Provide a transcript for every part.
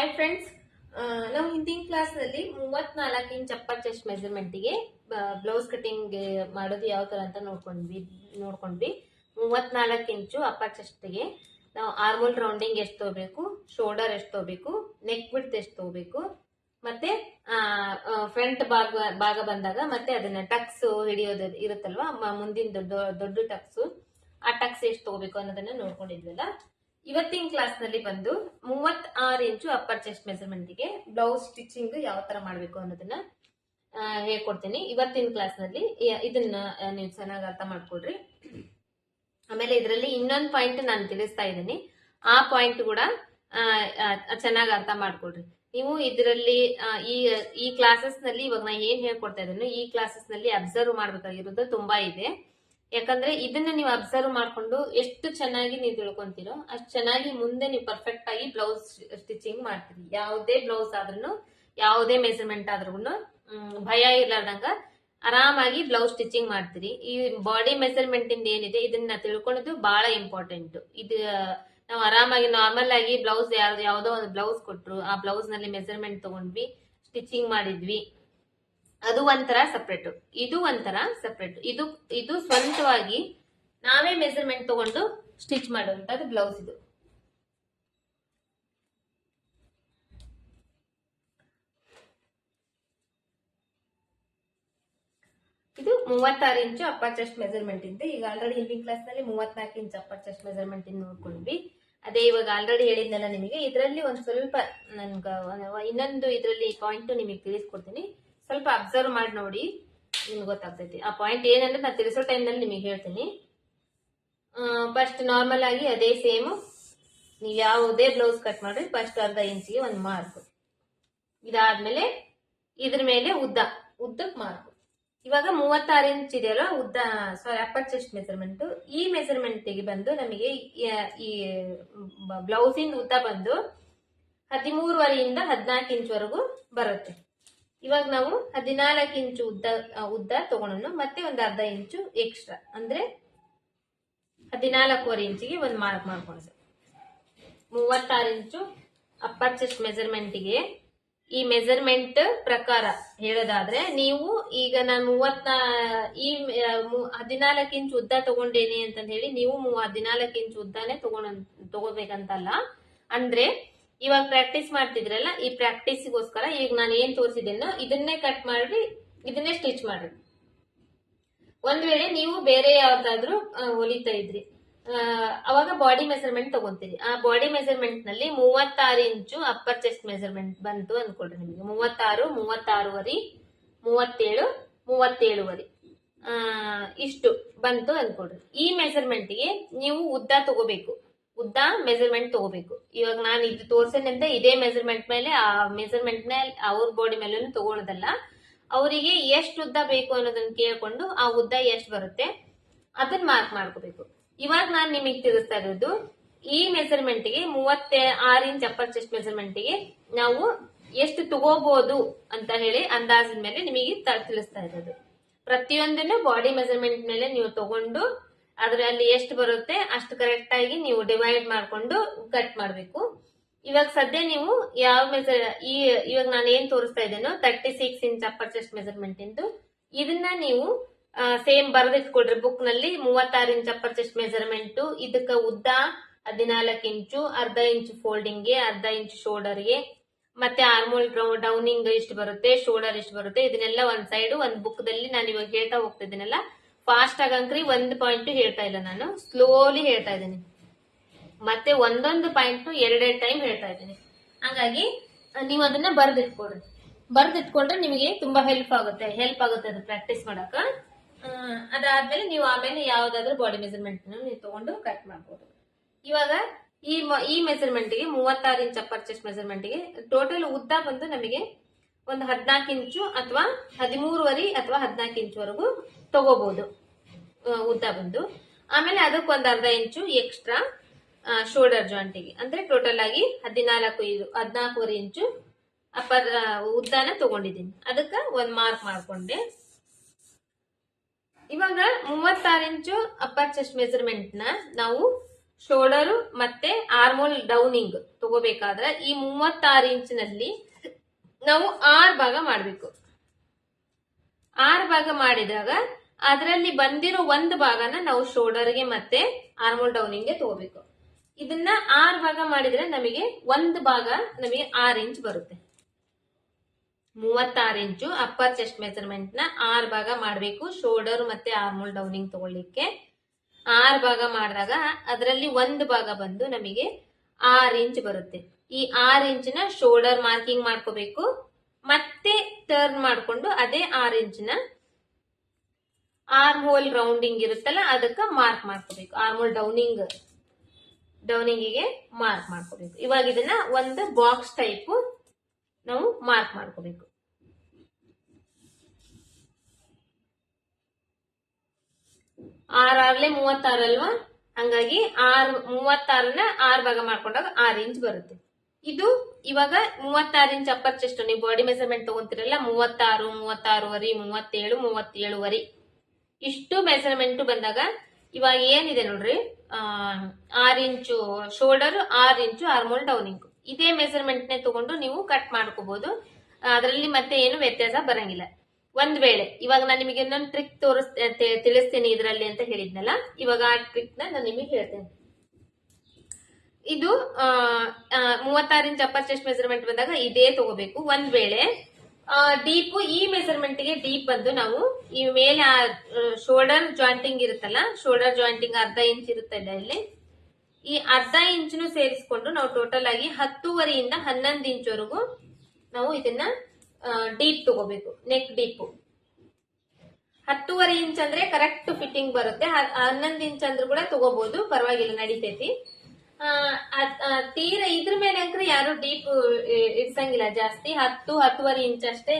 Hi friends, ನಾವು ಹಿಂದಿನ class ನಲ್ಲಿ 34 ಇಂಚ್ ಅಪ್ಪರ್ ಚೆಸ್ಟ್ ಮೆಜರ್ಮೆಂಟ್ ಗೆ ಬ್ಲೌಸ್ ಕಟಿಂಗ್ ಮಾಡೋದು ಯಾವ ತರ ಅಂತ ನೋಡ್ಕೊಂಡ್ವಿ 34 ಇಂಚು ಅಪ್ಪರ್ ಚೆಸ್ಟ್ ಗೆ ನಾವು ಆರ್ಮೋಲ್ ರೌಂಡಿಂಗ್ ಎಷ್ಟು ತಗೋಬೇಕು, ಶೋಲ್ಡರ್ ಎಷ್ಟು ತಗೋಬೇಕು, ನೆಕ್ ವಿಡ್ತ್ ಎಷ್ಟು ತಗೋಬೇಕು, ಮತ್ತೆ ಫ್ರಂಟ್ ಭಾಗ ಬಂದಾಗ ಮತ್ತೆ ಅದನ್ನ ಟಕ್ಸ್ ಹಿಡಿಯೋದು ಇರುತ್ತಲ್ವಾ, ಮುಂದಿನ ದೊಡ್ಡ ಟಕ್ಸ್, ಆ ಟಕ್ಸ್ ಎಷ್ಟು ತಗೋಬೇಕು ಅನ್ನೋದನ್ನ ನೋಡ್ಕೊಂಡಿದ್ವಲ್ಲ. ಇವತ್ತಿನ ಕ್ಲಾಸ್ ನಲ್ಲಿ ಬಂದು 36 ಇಂಚು ಅಪ್ಪರ್ ಚೆಸ್ಟ್ ಮೆಜರ್ಮೆಂಟ್ ಗೆ ಬ್ಲೌಸ್ ಸ್ಟಿಚಿಂಗ್ ಯಾವ ತರ ಮಾಡ್ಬೇಕು ಅನ್ನೋದನ್ನ ಹೇಳ್ಕೊಡ್ತೀನಿ ಇವತ್ತಿನ ಕ್ಲಾಸ್ ನಲ್ಲಿ. ಇದನ್ನ ನೀವು ಚೆನ್ನಾಗಿ ಅರ್ಥ ಮಾಡ್ಕೊಡ್ರಿ. ಆಮೇಲೆ ಇದರಲ್ಲಿ ಇನ್ನೊಂದು ಪಾಯಿಂಟ್ ನಾನು ತಿಳಿಸ್ತಾ ಇದ್ದೀನಿ, ಆ ಪಾಯಿಂಟ್ ಕೂಡ ಚೆನ್ನಾಗಿ ಅರ್ಥ ಮಾಡ್ಕೊಡ್ರಿ. ನೀವು ಇದರಲ್ಲಿ ಈ ಕ್ಲಾಸಸ್ ನಲ್ಲಿ ಇವಾಗ ನಾ ಏನ್ ಹೇಳ್ಕೊಡ್ತಾ ಇದ್ದೀನಿ, ಈ ಕ್ಲಾಸಸ್ ನಲ್ಲಿ ಅಬ್ಸರ್ವ್ ಮಾಡ್ಬೇಕಾಗಿರೋದು ತುಂಬಾ ಇದೆ. ಯಾಕಂದ್ರೆ ಇದನ್ನ ನೀವು ಅಬ್ಸರ್ವ್ ಮಾಡ್ಕೊಂಡು ಎಷ್ಟು ಚೆನ್ನಾಗಿ ನೀವು ತಿಳ್ಕೊಂತೀರೋ ಅಷ್ಟು ಚೆನ್ನಾಗಿ ಮುಂದೆ ನೀವು ಪರ್ಫೆಕ್ಟ್ ಆಗಿ ಬ್ಲೌಸ್ ಸ್ಟಿಚಿಂಗ್ ಮಾಡ್ತೀರಿ. ಯಾವುದೇ ಬ್ಲೌಸ್ ಆದ್ರೂ, ಯಾವುದೇ ಮೆಜರ್ಮೆಂಟ್ ಆದ್ರೂ ಭಯ ಇರ್ಲಾರ್ದಂಗ ಆರಾಮಾಗಿ ಬ್ಲೌಸ್ ಸ್ಟಿಚಿಂಗ್ ಮಾಡ್ತೀರಿ. ಈ ಬಾಡಿ ಮೆಜರ್ಮೆಂಟ್ ಇಂದ ಏನಿದೆ ಇದನ್ನ ತಿಳ್ಕೊಳ್ಳೋದು ಬಹಳ ಇಂಪಾರ್ಟೆಂಟ್. ಇದು ನಾವು ಆರಾಮಾಗಿ ನಾರ್ಮಲ್ ಆಗಿ ಬ್ಲೌಸ್ ಯಾವ್ದೋ ಒಂದು ಬ್ಲೌಸ್ ಕೊಟ್ರು, ಆ ಬ್ಲೌಸ್ ನಲ್ಲಿ ಮೆಜರ್ಮೆಂಟ್ ತಗೊಂಡ್ವಿ, ಸ್ಟಿಚಿಂಗ್ ಮಾಡಿದ್ವಿ, ಅದು ಒಂಥರ ಸಪ್ರೇಟ್, ಇದು ಒಂಥರ ಸಪ್ರೇಟ್. ಇದು ಸ್ವಂತವಾಗಿ ನಾವೇ ಮೆಜರ್ಮೆಂಟ್ ತಗೊಂಡು ಸ್ಟಿಚ್ ಮಾಡುವಂತದ್ದು ಬ್ಲೌಸ್. ಇದು 36 ಇಂಚು ಅಪ್ಪರ್ ಚೆಸ್ಟ್ ಮೆಜರ್ಮೆಂಟ್ ಇಂದ. ಈಗ ಆಲ್ರೆಡಿ ಹಿಂದಿನ ಕ್ಲಾಸ್ ನಲ್ಲಿ 34 ಇಂಚ್ ಅಪ್ಪರ್ ಚೆಸ್ಟ್ ಮೆಜರ್ಮೆಂಟ್ ಇಂದ ನೋಡ್ಕೊಂಡ್ವಿ. ಅದೇ ಇವಾಗ ಆಲ್ರೆಡಿ ಹೇಳಿದ್ನಲ್ಲ ನಿಮಗೆ. ಇದರಲ್ಲಿ ಒಂದು ಸ್ವಲ್ಪ ಇನ್ನೊಂದು ಇದರಲ್ಲಿ ಪಾಯಿಂಟ್ ನಿಮಗೆ ತಿಳಿಸ್ಕೊಡ್ತೀನಿ, ಸ್ವಲ್ಪ ಅಬ್ಸರ್ವ್ ಮಾಡಿ ನೋಡಿ, ನಿಮ್ಗೆ ಗೊತ್ತಾಗ್ತೈತಿ ಆ ಪಾಯಿಂಟ್ ಏನಂದ್ರೆ ನಾನು ತಿಳಿಸೋ ಟೈಮ್ ನಲ್ಲಿ ನಿಮಗೆ ಹೇಳ್ತೀನಿ. ಫಸ್ಟ್ ನಾರ್ಮಲ್ ಆಗಿ ಅದೇ ಸೇಮ್ ನೀವು ಯಾವುದೇ ಬ್ಲೌಸ್ ಕಟ್ ಮಾಡ್ರಿ, ಫಸ್ಟ್ ಅರ್ಧ ಇಂಚಿಗೆ ಒಂದು ಮಾರ್ಕ್, ಇದಾದ್ಮೇಲೆ ಇದ್ರ ಮೇಲೆ ಉದ್ದಕ್ಕೆ ಮಾರ್ಕ್. ಇವಾಗ 36 ಇಂಚ್ ಇದೆಯಲ್ಲ ಉದ್ದ, ಸಾರಿ ಅಪ್ಪರ್ ಚೆಸ್ಟ್ ಮೆಜರ್ಮೆಂಟ್, ಈ ಮೆಜರ್ಮೆಂಟ್ ಗೆ ಬಂದು ನಮಗೆ ಈ ಬ್ಲೌಸಿನ ಉದ್ದ ಬಂದು 13.5 ಇಂದ 14 ಇಂಚ್ ವರೆಗೂ ಬರುತ್ತೆ. ಇವಾಗ ನಾವು 14 ಇಂಚು ಉದ್ದ ತಗೊಳ್ಳೋಣ, ಮತ್ತೆ ಒಂದು ಅರ್ಧ ಇಂಚು ಎಕ್ಸ್ಟ್ರಾ ಅಂದ್ರೆ 14.5 ಇಂಚಿಗೆ ಒಂದು ಮಾರ್ಕ್ ಮಾಡ್ಕೊಂಡು 36 ಇಂಚು ಅಪ್ಪರ್ ಚೆಸ್ಟ್ ಮೆಜರ್ಮೆಂಟ್ ಗೆ ಈ ಮೆಜರ್ಮೆಂಟ್ ಪ್ರಕಾರ ಹೇಳೋದಾದ್ರೆ, ನೀವು ಈಗ ನಾನು 14 ಇಂಚ್ ಉದ್ದ ತಗೊಂಡೇನಿ ಅಂತ ಹೇಳಿ ನೀವು 14 ಇಂಚ್ ಉದ್ದಾನೆ ತಗೋಬೇಕಂತಲ್ಲ. ಅಂದ್ರೆ ಇವಾಗ ಪ್ರಾಕ್ಟೀಸ್ ಮಾಡ್ತಿದ್ರಲ್ಲ, ಈ ಪ್ರಾಕ್ಟೀಸ್ಗೋಸ್ಕರ ಈಗ ನಾನು ಏನ್ ತೋರಿಸಿದ್ದೇನೋ ಇದನ್ನೇ ಕಟ್ ಮಾಡ್ರಿ, ಇದನ್ನೇ ಸ್ಟಿಚ್ ಮಾಡ್ರಿ. ಒಂದ್ ವೇಳೆ ನೀವು ಬೇರೆ ಯಾವ್ದಾದ್ರು ಹೊಲಿತಾ ಇದ್ರಿ, ಅವಾಗ ಬಾಡಿ ಮೆಜರ್ಮೆಂಟ್ ತಗೊಂತೀರಿ. ಆ ಬಾಡಿ ಮೆಜರ್ಮೆಂಟ್ ನಲ್ಲಿ 36 ಇಂಚು ಅಪ್ಪರ್ ಚೆಸ್ಟ್ ಮೆಜರ್ಮೆಂಟ್ ಬಂತು ಅನ್ಕೊಳ್ರಿ. ನಿಮಗೆ 36, 36.5, 37, 37.5 ಇಷ್ಟು ಬಂತು ಅನ್ಕೊಳ್ರಿ. ಈ ಮೆಜರ್ಮೆಂಟ್ ಗೆ ನೀವು ಉದ್ದ ತಗೋಬೇಕು, ಉದ್ದ ಮೆಜರ್ಮೆಂಟ್ ತಗೋಬೇಕು. ಇವಾಗ ನಾನು ಇದು ತೋರ್ಸೇನಂತ ಇದೇ ಮೆಜರ್ಮೆಂಟ್ ಮೇಲೆ, ಆ ಮೆಜರ್ಮೆಂಟ್ ಮೇಲೆ ಅವ್ರ ಬಾಡಿ ಮೇಲೆ ತಗೊಳ್ಳೋದಲ್ಲ. ಅವರಿಗೆ ಎಷ್ಟು ಉದ್ದ ಬೇಕು ಅನ್ನೋದನ್ನ ಕೇಳ್ಕೊಂಡು ಆ ಉದ್ದ ಎಷ್ಟು ಬರುತ್ತೆ ಅದನ್ನ ಮಾರ್ಕ್ ಮಾಡ್ಕೋಬೇಕು. ಇವಾಗ ನಾನು ನಿಮಗೆ ತಿಳಿಸ್ತಾ ಇರೋದು ಈ ಮೆಜರ್ಮೆಂಟ್ ಗೆ 36 ಇಂಚ್ ಅಪ್ಪರ್ ಚೆಸ್ಟ್ ಮೆಜರ್ಮೆಂಟ್ ಗೆ ನಾವು ಎಷ್ಟು ತಗೋಬಹುದು ಅಂತ ಹೇಳಿ ಅಂದಾಜಿನ ಮೇಲೆ ನಿಮಗೆ ತಿಳಿಸ್ತಾ ಇರೋದು. ಪ್ರತಿಯೊಂದನ್ನು ಬಾಡಿ ಮೆಜರ್ಮೆಂಟ್ ಮೇಲೆ ನೀವು ತಗೊಂಡು ಅದ್ರಲ್ಲಿ ಎಷ್ಟು ಬರುತ್ತೆ ಅಷ್ಟು ಕರೆಕ್ಟ್ ಆಗಿ ನೀವು ಡಿವೈಡ್ ಮಾಡ್ಕೊಂಡು ಕಟ್ ಮಾಡ್ಬೇಕು. ಇವಾಗ ಸದ್ಯ ನೀವು ಇವಾಗ ನಾನು ಏನ್ ತೋರಿಸ್ತಾ ಇದ್ದೇನೋ 36 ಇಂಚ್ ಅಪ್ಪರ್ ಚೆಸ್ಟ್ ಮೆಜರ್ಮೆಂಟ್ ಇಂದು, ಇದನ್ನ ನೀವು ಸೇಮ್ ಬರೆದಿಟ್ಕೊಡ್ರಿ ಬುಕ್ ನಲ್ಲಿ. 36 ಇಂಚ್ ಅಪ್ಪರ್ ಚೆಸ್ಟ್ ಮೆಜರ್ಮೆಂಟ್, ಇದಕ್ಕ ಉದ್ದ 14 ಇಂಚು, ಅರ್ಧ ಇಂಚು ಫೋಲ್ಡಿಂಗ್ ಗೆ, ಅರ್ಧ ಇಂಚು ಶೋಲ್ಡರ್ ಗೆ, ಮತ್ತೆ ಆರ್ಮೋಲ್ ಡೌನಿಂಗ್ ಇಷ್ಟು ಬರುತ್ತೆ, ಶೋಲ್ಡರ್ ಇಷ್ಟು ಬರುತ್ತೆ. ಇದನ್ನೆಲ್ಲ ಒಂದ್ ಸೈಡ್ ಒಂದ್ ಬುಕ್ ದಲ್ಲಿ ನಾನು ಇವಾಗ ಹೇಳ್ತಾ ಹೋಗ್ತಾ ಇದ್ದೀನಲ್ಲ, ಫಾಸ್ಟ್ ಆಗಂಕ್ರಿ ಒಂದು ಪಾಯಿಂಟ್ ಹೇಳ್ತಾ ಇಲ್ಲ, ನಾನು ಸ್ಲೋಲಿ ಹೇಳ್ತಾ ಇದ್ದೀನಿ. ಮತ್ತೆ ಒಂದೊಂದು ಪಾಯಿಂಟ್ ಎರಡೆರಡು ಟೈಮ್ ಹೇಳ್ತಾ ಇದ್ದೀನಿ. ಹಾಗಾಗಿ ನೀವು ಅದನ್ನ ಬರೆದಿಟ್ಕೊಂಡ್ರೆ ನಿಮಗೆ ತುಂಬಾ ಹೆಲ್ಪ್ ಆಗುತ್ತೆ ಅದು ಪ್ರಾಕ್ಟೀಸ್ ಮಾಡಕ. ಅದಾದ್ಮೇಲೆ ನೀವು ಆಮೇಲೆ ಯಾವ್ದಾದ್ರು ಬಾಡಿ ಮೆಜರ್ಮೆಂಟ್ ನೀವು ತಗೊಂಡು ಕಟ್ ಮಾಡ್ಬೋದು. ಇವಾಗ ಈ ಮೆಜರ್ಮೆಂಟ್ ಗೆ 36 ಇಂಚ್ ಅಪ್ಪರ್ ಚೆಸ್ಟ್ ಮೆಜರ್ಮೆಂಟ್ ಗೆ ಟೋಟಲ್ ಉದ್ದ ಬಂದು ನಮಗೆ ಒಂದು 14 ಇಂಚು ಅಥವಾ 13.5 ಅಥವಾ 14 ಇಂಚ್ ವರೆಗೂ ತಗೋಬಹುದು ಉದ್ದ ಬಂದು. ಆಮೇಲೆ ಅದಕ್ಕೊಂದು ಅರ್ಧ ಇಂಚು ಎಕ್ಸ್ಟ್ರಾ ಶೋಲ್ಡರ್ ಜಾಯಿಂಟಿಗೆ, ಅಂದ್ರೆ ಟೋಟಲ್ ಆಗಿ 14.5 ಇಂಚು ಅಪ್ಪರ್ ಉದ್ದಾನ ತಗೊಂಡಿದ್ದೀನಿ. ಅದಕ್ಕ ಒಂದ್ ಮಾರ್ಕ್ ಮಾಡ್ಕೊಂಡೆ. ಇವಾಗ 36 ಇಂಚು ಅಪ್ಪರ್ ಚೆಸ್ಟ್ ಮೆಜರ್ಮೆಂಟ್ ನ ನಾವು ಶೋಲ್ಡರ್ ಮತ್ತೆ ಆರ್ಮೋಲ್ ಡೌನಿಂಗ್ ತಗೋಬೇಕಾದ್ರೆ ಈ 36 ಇಂಚಿನಲ್ಲಿ ನಾವು 6 ಭಾಗ ಮಾಡಬೇಕು. 6 ಭಾಗ ಮಾಡಿದಾಗ ಅದರಲ್ಲಿ ಬಂದಿರೋ ಒಂದು ಭಾಗನ ನಾವು ಶೋಲ್ಡರ್ಗೆ ಮತ್ತೆ ಆರ್ಮೋಲ್ ಡೌನಿಂಗ್ಗೆ ತಗೋಬೇಕು. ಇದನ್ನ 6 ಭಾಗ ಮಾಡಿದ್ರೆ ನಮಗೆ ಒಂದು ಭಾಗ ನಮಗೆ 6 ಇಂಚ್ ಬರುತ್ತೆ. 36 ಇಂಚು ಅಪ್ಪರ್ ಚೆಸ್ಟ್ ಮೆಜರ್ಮೆಂಟ್ ನ 6 ಭಾಗ ಮಾಡಬೇಕು ಶೋಲ್ಡರ್ ಮತ್ತೆ ಆರ್ಮೋಲ್ ಡೌನಿಂಗ್ ತಗೊಳ್ಳಿಕ್ಕೆ. 6 ಭಾಗ ಮಾಡಿದಾಗ ಅದರಲ್ಲಿ ಒಂದು ಭಾಗ ಬಂದು ನಮಗೆ 6 ಇಂಚ್ ಬರುತ್ತೆ. ಈ 6 ಇಂಚಿನ ಶೋಲ್ಡರ್ ಮಾರ್ಕಿಂಗ್ ಮಾಡ್ಕೋಬೇಕು. ಮತ್ತೆ ಟರ್ನ್ ಮಾಡ್ಕೊಂಡು ಅದೇ 6 ಇಂಚಿನ ಆರ್ಮ್ ಹೋಲ್ ರೌಂಡಿಂಗ್ ಇರುತ್ತಲ್ಲ ಅದಕ್ಕೆ ಮಾರ್ಕ್ ಮಾಡ್ಕೋಬೇಕು. ಆರ್ಮೋಲ್ ಡೌನಿಂಗಿಗೆ ಮಾರ್ಕ್ ಮಾಡ್ಕೋಬೇಕು. ಇವಾಗ ಇದನ್ನ ಒಂದು ಬಾಕ್ಸ್ ಟೈಪ್ ನಾವು ಮಾರ್ಕ್ ಮಾಡ್ಕೋಬೇಕು. ಆರಾರ್ಲೆ 36 ಅಲ್ವಾ, ಹಂಗಾಗಿ 36ನ 6 ಭಾಗ ಮಾಡ್ಕೊಂಡಾಗ 6 ಇಂಚ್ ಬರುತ್ತೆ. ಇದು ಇವಾಗ 36 ಇಂಚ್ ಅಪ್ಪರ್ ಚೆಸ್ಟ್ ನೀವು ಬಾಡಿ ಮೆಜರ್ಮೆಂಟ್ ತಗೊಂತಿರಲ್ಲ 36, 36ವರೆ, 37, 37ವರೆ ಇಷ್ಟು ಮೆಜರ್ಮೆಂಟ್ ಬಂದಾಗ ಇವಾಗ ಏನಿದೆ ನೋಡ್ರಿ 6 ಇಂಚು ಶೋಲ್ಡರ್, 6 ಇಂಚು ಆರ್ಮೋಲ್ ಡೌನಿಂಗ್ ಇದೇ ಮೆಜರ್ಮೆಂಟ್ ನೇ ತಗೊಂಡು ನೀವು ಕಟ್ ಮಾಡ್ಕೋಬಹುದು. ಅದರಲ್ಲಿ ಮತ್ತೆ ಏನು ವ್ಯತ್ಯಾಸ ಬರಂಗಿಲ್ಲ. ಒಂದ್ ವೇಳೆ ಇವಾಗ ನಾನು ನಿಮಗೆ ಇನ್ನೊಂದು ಟ್ರಿಕ್ ತಿಳಿಸ್ತೇನೆ ಇದರಲ್ಲಿ ಅಂತ ಹೇಳಿದ್ನಲ್ಲ, ಇವಾಗ ಆ ಟ್ರಿಕ್ ನಾನು ನಿಮಗೆ ಹೇಳ್ತೇನೆ. ಇದು 36 ಇಂಚ್ ಅಪ್ಪರ್ ಚೆಸ್ಟ್ ಮೆಜರ್ಮೆಂಟ್ ಬಂದಾಗ ಇದೇ ತಗೋಬೇಕು. ಒಂದ್ ವೇಳೆ ಡೀಪ್ ಈ ಮೆಜರ್ಮೆಂಟ್ ಗೆ ಡೀಪ್ ಬಂದು ನಾವು ಈ ಮೇಲೆ ಶೋಲ್ಡರ್ ಜಾಯಿಂಟಿಂಗ್ ಇರುತ್ತಲ್ಲ, ಶೋಲ್ಡರ್ ಜಾಯಿಂಟಿಂಗ್ ಅರ್ಧ ಇಂಚ್ ಇರುತ್ತೆ ಇಲ್ಲಿ, ಈ ಅರ್ಧ ಇಂಚನು ಸೇರಿಸ್ಕೊಂಡು ನಾವು ಟೋಟಲ್ ಆಗಿ 10ವರೆಯಿಂದ 11 ಇಂಚ್ವರೆಗೂ ನಾವು ಇದನ್ನ ಡೀಪ್ ತಗೋಬೇಕು. ನೆಕ್ ಡೀಪ್ 10ವರೆ ಇಂಚ್ ಅಂದ್ರೆ ಕರೆಕ್ಟ್ ಫಿಟ್ಟಿಂಗ್ ಬರುತ್ತೆ. 11 ಇಂಚ್ ಅಂದ್ರೂ ಕೂಡ ತಗೋಬಹುದು, ಪರವಾಗಿಲ್ಲ, ನಡೀತೈತಿ. ತೀರ ಇದ್ರ ಮೇಲೆ ಅಂದ್ರೆ ಯಾರು ಡೀಪ್ ಇಡ್ಸಂಗಿಲ್ಲ ಜಾಸ್ತಿ. 10-10ವರೆ ಇಂಚ್ ಅಷ್ಟೇ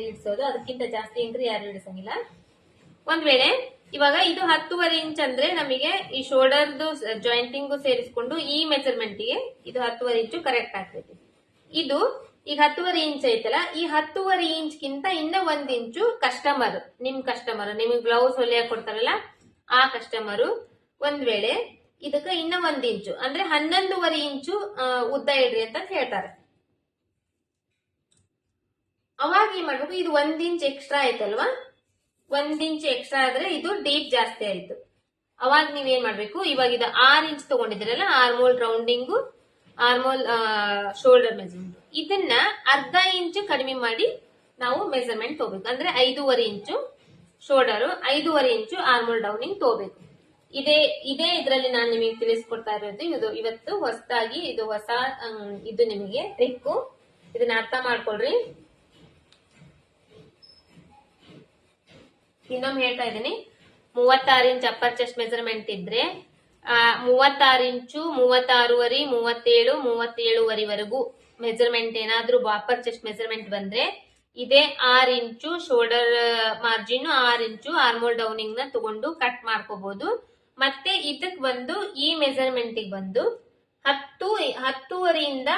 ಇಡ್ಸೋದು, ಅದಕ್ಕಿಂತ ಜಾಸ್ತಿ ಅಂದ್ರೆ ಯಾರು ಇಡ್ಸಂಗಿಲ್ಲ. ಒಂದ್ ವೇಳೆ ಇವಾಗ ಇದು 10ವರೆ ಇಂಚ್ ಅಂದ್ರೆ ನಮಗೆ ಈ ಶೋಲ್ಡರ್ದು ಜಾಯಿಂಟಿಂಗ್ ಸೇರಿಸ್ಕೊಂಡು ಈ ಮೆಜರ್ಮೆಂಟ್ ಗೆ ಇದು 10ವರೆ ಇಂಚು ಕರೆಕ್ಟ್ ಆಗ್ತೈತಿ. ಇದು ಈಗ 10ವರೆ ಇಂಚ್ ಐತಲ್ಲ, ಈ 10ವರೆ ಇಂಚ್ ಗಿಂತ ಇನ್ನ 1 ಇಂಚು ಕಸ್ಟಮರ್ ನಿಮಗೆ ಬ್ಲೌಸ್ ಹೊಲಿಯಾಕ ಕೊಡ್ತಾರಲ್ಲ ಆ ಕಸ್ಟಮರ್ ಒಂದ್ ವೇಳೆ ಇದಕ್ಕ ಇನ್ನ 1 ಇಂಚು ಅಂದ್ರೆ 11ವರೆ ಇಂಚು ಉದ್ದ ಇಡ್ರಿ ಅಂತ ಹೇಳ್ತಾರೆ. ಅವಾಗ ಏನ್ ಮಾಡ್ಬೇಕು, ಇದು 1 ಇಂಚ್ ಎಕ್ಸ್ಟ್ರಾ ಆಯ್ತಲ್ವಾ, 1 ಇಂಚ್ ಎಕ್ಸ್ಟ್ರಾ ಆದ್ರೆ ಇದು ಡೀಪ್ ಜಾಸ್ತಿ ಆಯ್ತು. ಅವಾಗ ನೀವೇನ್ ಮಾಡ್ಬೇಕು, ಇವಾಗ ಇದು 6 ಇಂಚ್ ತಗೊಂಡಿದ್ರಲ್ಲ armhole rounding, armhole shoulder measurement, ಇದನ್ನ ಅರ್ಧ ಇಂಚು ಕಡಿಮೆ ಮಾಡಿ ನಾವು ಮೆಜರ್ಮೆಂಟ್ ತಗೋಬೇಕು. ಅಂದ್ರೆ 5ವರೆ ಇಂಚು ಶೋಲ್ಡರ್, 5ವರೆ ಇಂಚು ಆರ್ಮೋಲ್ ಡೌನಿಂಗ್ ತಗೋಬೇಕು. ಇದೇ ಇದರಲ್ಲಿ ನಾನು ನಿಮಗೆ ತಿಳಿಸ್ಕೊಡ್ತಾ ಇರೋದು. ಇದು ಇವತ್ತು ಹೊಸದಾಗಿ ಇದು ಹೊಸ ಇದು ನಿಮಗೆ ಟ್ರಿಕ್, ಇದನ್ನ ಅರ್ಥ ಮಾಡ್ಕೊಳ್ರಿ. ಇನ್ನೊಮ್ಮೆ ಹೇಳ್ತಾ ಇದ್ದೀನಿ, 36 ಇಂಚ್ ಅಪ್ಪರ್ ಚೆಸ್ಟ್ ಮೆಜರ್ಮೆಂಟ್ ಇದ್ರೆ 36 ಇಂಚು, 36ವರೆ, 37, 37ವರೆವರೆಗೂ ಮೆಜರ್ಮೆಂಟ್ ಏನಾದ್ರೂ ಅಪ್ಪರ್ ಚೆಸ್ಟ್ ಮೆಜರ್ಮೆಂಟ್ ಬಂದ್ರೆ ಇದೇ 6 ಇಂಚು ಶೋಲ್ಡರ್ ಮಾರ್ಜಿನ್, 6 ಇಂಚು ಆರ್ಮೋಲ್ ಡೌನಿಂಗ್ ನ ತಗೊಂಡು ಕಟ್ ಮಾಡ್ಕೋಬಹುದು. ಮತ್ತೆ ಇದಕ್ ಬಂದು ಈ ಮೆಜರ್ಮೆಂಟ್ ಬಂದು 10ವರೆಯಿಂದ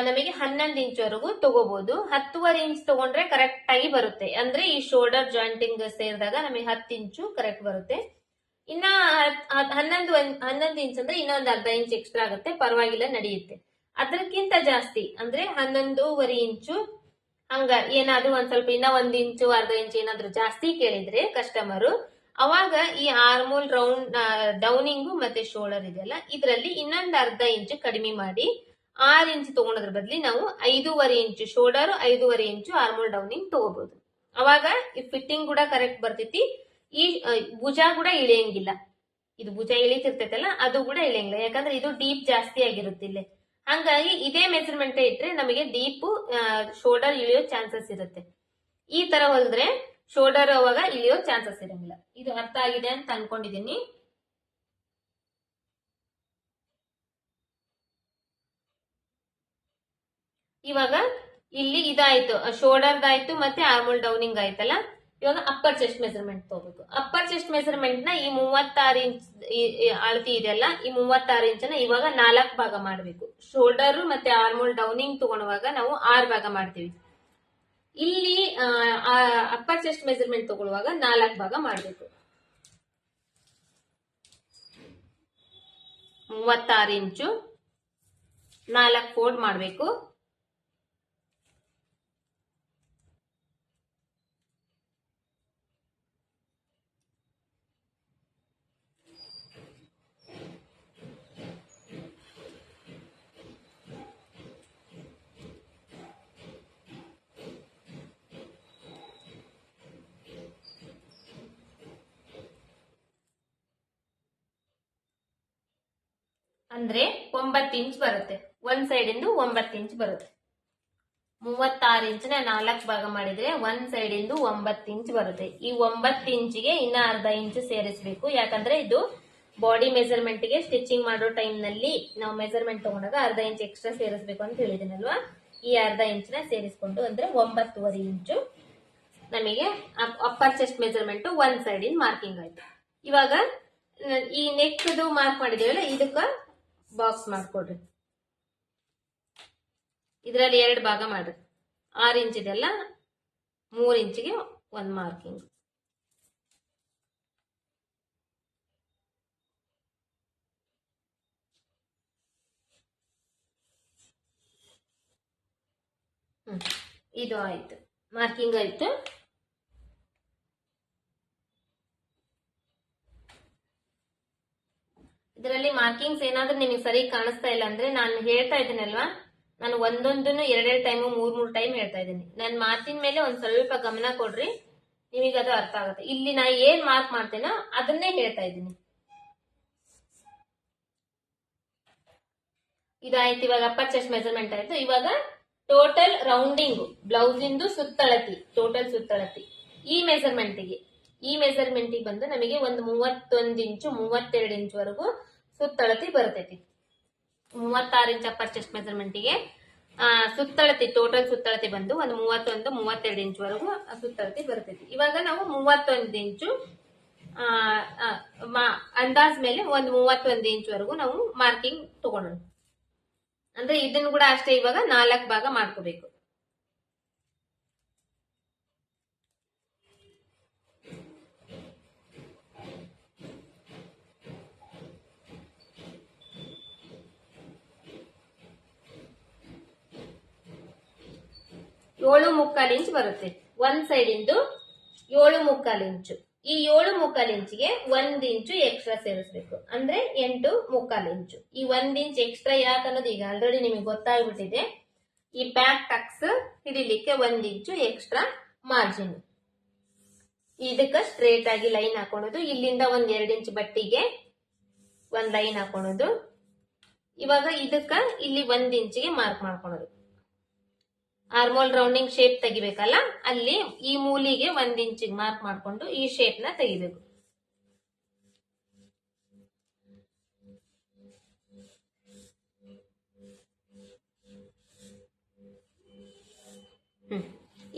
ನಮಗೆ 11 ಇಂಚ್ವರೆಗೂ ತಗೋಬಹುದು. 10ವರೆ ಇಂಚ್ ತಗೊಂಡ್ರೆ ಕರೆಕ್ಟ್ ಆಗಿ ಬರುತ್ತೆ. ಅಂದ್ರೆ ಈ ಶೋಲ್ಡರ್ ಜಾಯಿಂಟಿಂಗ್ ಸೇರಿದಾಗ ನಮಗೆ 10 ಇಂಚು ಕರೆಕ್ಟ್ ಬರುತ್ತೆ. ಇನ್ನ 11 ಇಂಚ್ ಅಂದ್ರೆ ಇನ್ನೊಂದು ಅರ್ಧ ಇಂಚ್ ಎಕ್ಸ್ಟ್ರಾ ಆಗುತ್ತೆ, ಪರವಾಗಿಲ್ಲ, ನಡೆಯುತ್ತೆ. ಅದಕ್ಕಿಂತ ಜಾಸ್ತಿ ಅಂದ್ರೆ 11ವರೆ ಇಂಚು ಹಂಗ ಏನಾದ್ರು ಒಂದ್ ಸ್ವಲ್ಪ ಇನ್ನ 1 ಇಂಚು ಅರ್ಧ ಇಂಚ್ ಏನಾದ್ರು ಜಾಸ್ತಿ ಕೇಳಿದ್ರೆ ಕಸ್ಟಮರ್, ಅವಾಗ ಈ ಆರ್ಮೋಲ್ ರೌಂಡ್ ಡೌನಿಂಗು ಮತ್ತೆ ಶೋಲ್ಡರ್ ಇದೆಯಲ್ಲ ಇದರಲ್ಲಿ ಇನ್ನೊಂದು ಅರ್ಧ ಇಂಚು ಕಡಿಮೆ ಮಾಡಿ 6 ಇಂಚ್ ತಗೊಳೋದ್ರ ಬದ್ಲಿ ನಾವು 5ವರೆ ಇಂಚು ಶೋಲ್ಡರ್, 5ವರೆ ಇಂಚು ಆರ್ಮೋಲ್ ಡೌನಿಂಗ್ ತಗೋಬಹುದು. ಅವಾಗ ಈ ಫಿಟ್ಟಿಂಗ್ ಕೂಡ ಕರೆಕ್ಟ್ ಬರ್ತೈತಿ. ಈ ಭುಜ ಕೂಡ ಇಳಿಯಂಗಿಲ್ಲ, ಇದು ಭುಜ ಇಳಿತಿರ್ತೈತಲ್ಲ ಅದು ಕೂಡ ಇಳಿಯಂಗಿಲ್ಲ, ಯಾಕಂದ್ರೆ ಇದು ಡೀಪ್ ಜಾಸ್ತಿ ಆಗಿರುತ್ತೆ ಇಲ್ಲಿ. ಹಂಗಾಗಿ ಇದೇ ಮೆಜರ್ಮೆಂಟ್ ಇಟ್ರೆ ನಮಗೆ ಡೀಪ್ ಶೋಲ್ಡರ್ ಇಳಿಯೋ ಚಾನ್ಸಸ್ ಇರುತ್ತೆ. ಈ ತರ ಹೊಲಿದ್ರೆ ಶೋಲ್ಡರ್ ಅವಾಗ ಇಳಿಯೋ ಚಾನ್ಸಸ್ ಇರಂಗಿಲ್ಲ. ಇದು ಅರ್ಥ ಆಗಿದೆ ಅಂತ ಅನ್ಕೊಂಡಿದೀನಿ. ಇವಾಗ ಇಲ್ಲಿ ಇದಾಯ್ತು, ಶೋಲ್ಡರ್ದಾಯ್ತು ಮತ್ತೆ ಆರ್ಮೋಲ್ ಡೌನಿಂಗ್ ಆಯ್ತಲ್ಲ. ಇವಾಗ ಅಪ್ಪರ್ ಚೆಸ್ಟ್ ಮೆಜರ್ಮೆಂಟ್ ತಗೋಬೇಕು. ಅಪ್ಪರ್ ಚೆಸ್ಟ್ ಮೆಜರ್ಮೆಂಟ್ ನ ಈ 36 ಇಂಚ್ ಅಳತಿ ಇದೆಯಲ್ಲ, ಈ 36 ಇಂಚನ ಇವಾಗ 4 ಭಾಗ ಮಾಡಬೇಕು. ಶೋಲ್ಡರ್ ಮತ್ತೆ ಆರ್ಮೋಲ್ ಡೌನಿಂಗ್ ತಗೊಳುವಾಗ ನಾವು 6 ಭಾಗ ಮಾಡ್ತೀವಿ. ಇಲ್ಲಿ ಅಪ್ಪರ್ ಚೆಸ್ಟ್ ಮೆಜರ್ಮೆಂಟ್ ತಗೊಳ್ಳುವಾಗ 4 ಭಾಗ ಮಾಡಬೇಕು. 36 ಇಂಚು 4 ಫೋಲ್ಡ್ ಮಾಡಬೇಕು. ಅಂದ್ರೆ 9 ಇಂಚ್ ಬರುತ್ತೆ. ಒಂದ್ ಸೈಡ್ ಇಂದು 9 ಇಂಚ್ ಬರುತ್ತೆ. 36 ಇಂಚಿನ 4 ಭಾಗ ಮಾಡಿದ್ರೆ ಒಂದ್ ಸೈಡ್ ಇಂದು 9 ಇಂಚ್ ಬರುತ್ತೆ. ಈ 9 ಇಂಚಿಗೆ ಇನ್ನ ಅರ್ಧ ಇಂಚ್ ಸೇರಿಸಬೇಕು. ಯಾಕಂದ್ರೆ ಇದು ಬಾಡಿ ಮೆಜರ್ಮೆಂಟ್ ಗೆ ಸ್ಟಿಚಿಂಗ್ ಮಾಡೋ ಟೈಮ್ ನಲ್ಲಿ ನಾವು ಮೆಜರ್ಮೆಂಟ್ ತಗೊಂಡಾಗ ಅರ್ಧ ಇಂಚ್ ಎಕ್ಸ್ಟ್ರಾ ಸೇರಿಸಬೇಕು ಅಂತ ಹೇಳಿದಿನಲ್ವಾ. ಈ ಅರ್ಧ ಇಂಚಿನ ಸೇರಿಸ್ಕೊಂಡು ಅಂದ್ರೆ 9.5 ಇಂಚು ನಮಗೆ ಅಪ್ಪರ್ ಚೆಸ್ಟ್ ಮೆಜರ್ಮೆಂಟ್ ಒಂದ್ ಸೈಡ್ ಇನ್ ಮಾರ್ಕಿಂಗ್ ಆಯ್ತು. ಇವಾಗ ಈ ನೆಕ್ ಮಾರ್ಕ್ ಮಾಡಿದೇವಲ್ಲ ಇದಕ್ಕ ಬಾಕ್ಸ್ ಮಾಡ್ಕೊಡ್ರಿ. ಇದರಲ್ಲಿ 2 ಭಾಗ ಮಾಡ್ರಿ. 6 ಇಂಚ್ ಇದೆಲ್ಲ 3 ಇಂಚಿಗೆ ಒಂದ್ ಮಾರ್ಕಿಂಗ್. ಇದು ಆಯ್ತು, ಮಾರ್ಕಿಂಗ್ ಆಯ್ತು. ಇದರಲ್ಲಿ ಮಾರ್ಕಿಂಗ್ಸ್ ಏನಾದ್ರೂ ನಿಮಗೆ ಸರಿ ಕಾಣಿಸ್ತಾ ಇಲ್ಲ ಅಂದ್ರೆ ನಾನು ಹೇಳ್ತಾ ಇದ್ದೀನಲ್ವಾ, ನಾನು ಒಂದೊಂದನ್ನು 2 ಟೈಮು 3 ಟೈಮ್ ಹೇಳ್ತಾ ಇದ್ದೀನಿ. ನನ್ನ ಮಾತಿನ ಮೇಲೆ ಒಂದ್ ಸ್ವಲ್ಪ ಗಮನ ಕೊಡ್ರಿ, ನಿಮಗೆ ಅದು ಅರ್ಥ ಆಗುತ್ತೆ. ಇಲ್ಲಿ ನಾ ಏನ್ ಮಾರ್ಕ್ ಮಾಡ್ತೇನೋ ಅದನ್ನೇ ಹೇಳ್ತಾ ಇದ್ದೀನಿ. ಇದಾಯ್ತು. ಇವಾಗ ಅಪ್ಪರ್ ಚೆಸ್ಟ್ ಮೆಜರ್ಮೆಂಟ್ ಆಯ್ತು. ಇವಾಗ ಟೋಟಲ್ ರೌಂಡಿಂಗ್ ಬ್ಲೌಸ್ ಇಂದು ಸುತ್ತಳತಿ, ಟೋಟಲ್ ಸುತ್ತಳತಿ ಈ ಮೆಜರ್ಮೆಂಟ್ಗೆ ಬಂದು ನಮಗೆ ಒಂದು 31 ಇಂಚು 32 ಇಂಚ್ ವರೆಗೂ ಸುತ್ತಳತಿ ಬರ್ತೈತಿ. 36 ಇಂಚ್ ಅಪ್ಪರ್ ಚೆಸ್ಟ್ ಮೆಜರ್ಮೆಂಟ್ಗೆ ಸುತ್ತಳತಿ, ಟೋಟಲ್ ಸುತ್ತಳತಿ ಬಂದು ಒಂದು 31 32 ಇಂಚ್ ವರೆಗೂ ಸುತ್ತಳತಿ ಬರ್ತೈತಿ. ಇವಾಗ ನಾವು 31 ಇಂಚು ಅಂದಾಜ್ ಮೇಲೆ ಒಂದು 31 ಇಂಚ್ ವರೆಗೂ ನಾವು ಮಾರ್ಕಿಂಗ್ ತಗೊಳ್ಳೋಣ. ಅಂದ್ರೆ ಇದನ್ನು ಕೂಡ ಅಷ್ಟೇ ಇವಾಗ 4 ಭಾಗ ಮಾಡ್ಕೋಬೇಕು. ಏಳು ಮುಕ್ಕಾಲು ಇಂಚ್ ಬರುತ್ತೆ. ಒಂದ್ ಸೈಡ್ ಇಂದು 7.25 ಇಂಚು. ಈ 7.25 ಇಂಚಿಗೆ 1 ಇಂಚು ಎಕ್ಸ್ಟ್ರಾ ಸೇರಿಸಬೇಕು. ಅಂದ್ರೆ 8.25 ಇಂಚು. ಈ 1 ಇಂಚ್ ಎಕ್ಸ್ಟ್ರಾ ಯಾಕೆ ಅನ್ನೋದು ಈಗ ಆಲ್ರೆಡಿ ನಿಮಗೆ ಗೊತ್ತಾಗ್ಬಿಟ್ಟಿದೆ. ಈ ಬ್ಯಾಕ್ ಟಕ್ಸ್ ಹಿಡಿಲಿಕ್ಕೆ 1 ಇಂಚು ಎಕ್ಸ್ಟ್ರಾ ಮಾರ್ಜಿನ್. ಇದಕ್ಕ ಸ್ಟ್ರೇಟ್ ಆಗಿ ಲೈನ್ ಹಾಕೊಳ್ಳೋದು. ಇಲ್ಲಿಂದ 1-2 ಇಂಚ್ ಬಟ್ಟಿಗೆ ಒಂದ್ ಲೈನ್ ಹಾಕೊಳ್ಳೋದು. ಇವಾಗ ಇದಕ್ಕ ಇಲ್ಲಿ 1 ಇಂಚಿಗೆ ಮಾರ್ಕ್ ಮಾಡ್ಕೊಳ್ಳೋದು. ಆರ್ಮೋಲ್ ರೌಂಡಿಂಗ್ ಶೇಪ್ ತೆಗಿಬೇಕಲ್ಲ, ಅಲ್ಲಿ ಈ ಮೂಲಿಗೆ 1 ಇಂಚಿಗೆ ಮಾರ್ಕ್ ಮಾಡ್ಕೊಂಡು ಈ ಶೇಪ್ ನ ತೆಗಿಬೇಕು.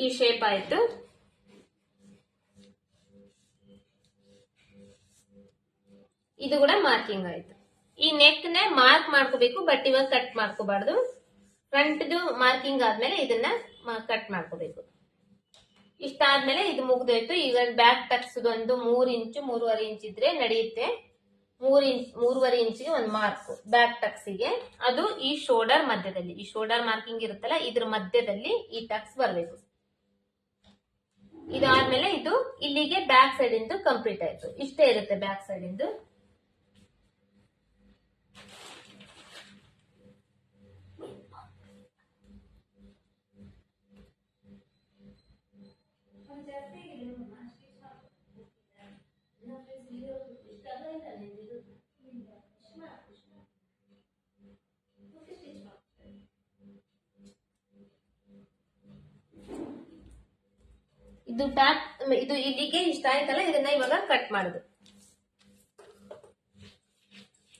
ಈ ಶೇಪ್ ಆಯ್ತು. ಇದು ಕೂಡ ಮಾರ್ಕಿಂಗ್ ಆಯ್ತು. ಈ ನೆಕ್ ನ ಮಾರ್ಕ್ ಮಾಡ್ಕೋಬೇಕು, ಬಟ್ ಇವಾಗ ಕಟ್ ಮಾಡ್ಕೋಬಾರ್ದು. ಫ್ರಂಟ್ ಮಾರ್ಕಿಂಗ್ ಆದ್ಮೇಲೆ ಇದನ್ನ ಕಟ್ ಮಾಡ್ಕೋಬೇಕು. ಇಷ್ಟಾದ್ಮೇಲೆ ಇದು ಮುಗ್ದೋಯ್ತು. ಈಗ ಬ್ಯಾಕ್ ಟಕ್ಸ್ ಒಂದು 3 ಇಂಚು 3.5 ಇಂಚ್ ಇದ್ರೆ ನಡೆಯುತ್ತೆ. 3.5 ಇಂಚಿಗೆ ಒಂದು ಮಾರ್ಕ್ ಬ್ಯಾಕ್ ಟಕ್ಸ್ಗೆ. ಅದು ಈ ಶೋಲ್ಡರ್ ಮಧ್ಯದಲ್ಲಿ, ಈ ಶೋಲ್ಡರ್ ಮಾರ್ಕಿಂಗ್ ಇರುತ್ತಲ್ಲ ಇದ್ರ ಮಧ್ಯದಲ್ಲಿ ಈ ಟಕ್ಸ್ ಬರಬೇಕು. ಇದಾದ್ಮೇಲೆ ಇದು ಇಲ್ಲಿಗೆ ಬ್ಯಾಕ್ ಸೈಡ್ ಇಂದು ಕಂಪ್ಲೀಟ್ ಆಯ್ತು. ಇಷ್ಟೇ ಇರುತ್ತೆ ಬ್ಯಾಕ್ ಸೈಡ್ ಇಂದು. ಇದು ಬ್ಯಾಕ್, ಇದು ಇಲ್ಲಿಗೆ ಇಷ್ಟ ಆಯ್ತಲ್ಲ, ಇದನ್ನ ಇವಾಗ ಕಟ್ ಮಾಡುದು.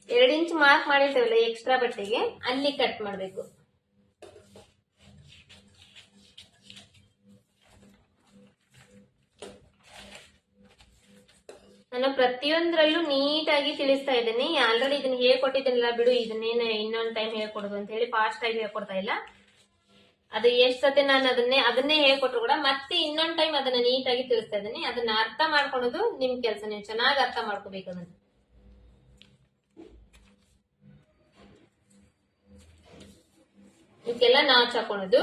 2 ಇಂಚ್ ಮಾರ್ಕ್ ಮಾಡಿರ್ತೇವಲ್ಲ ಎಕ್ಸ್ಟ್ರಾ ಬಟ್ಟೆಗೆ, ಅಲ್ಲಿ ಕಟ್ ಮಾಡಬೇಕು. ನಾನು ಪ್ರತಿಯೊಂದರಲ್ಲೂ ನೀಟಾಗಿ ತಿಳಿಸ್ತಾ ಇದ್ದೀನಿ. ಆಲ್ರೆಡಿ ಇದನ್ನ ಹೇಳ್ಕೊಟ್ಟಿದ್ದೀನಲ್ಲ ಬಿಡು, ಇದನ್ನೇನು ಇನ್ನೊಂದು ಟೈಮ್ ಹೇಳ್ಕೊಡೋದು ಅಂತ ಹೇಳಿ ಫಾಸ್ಟ್ ಆಗಿ ಹೇಳ್ಕೊಡ್ತಾ ಇಲ್ಲ. ಅದು ಎಷ್ಟ್ ಸತಿ ನಾನು ಅದನ್ನೇ ಹೇಳ್ಕೊಟ್ರು ಕೂಡ ಮತ್ತೆ ಇನ್ನೊಂದ್ ಟೈಮ್ ಅದನ್ನ ನೀಟಾಗಿ ತಿಳಿಸ್ತಾ ಇದ್ದೀನಿ. ಅದನ್ನ ಅರ್ಥ ಮಾಡ್ಕೊಳ್ಳೋದು ನಿಮ್ ಕೆಲಸ. ನೀವು ಚೆನ್ನಾಗಿ ಅರ್ಥ ಮಾಡ್ಕೋಬೇಕು ಅದನ್ನ. ಇದಕ್ಕೆಲ್ಲ ನಾಚ್ ಹಾಕೊಳ್ಳೋದು.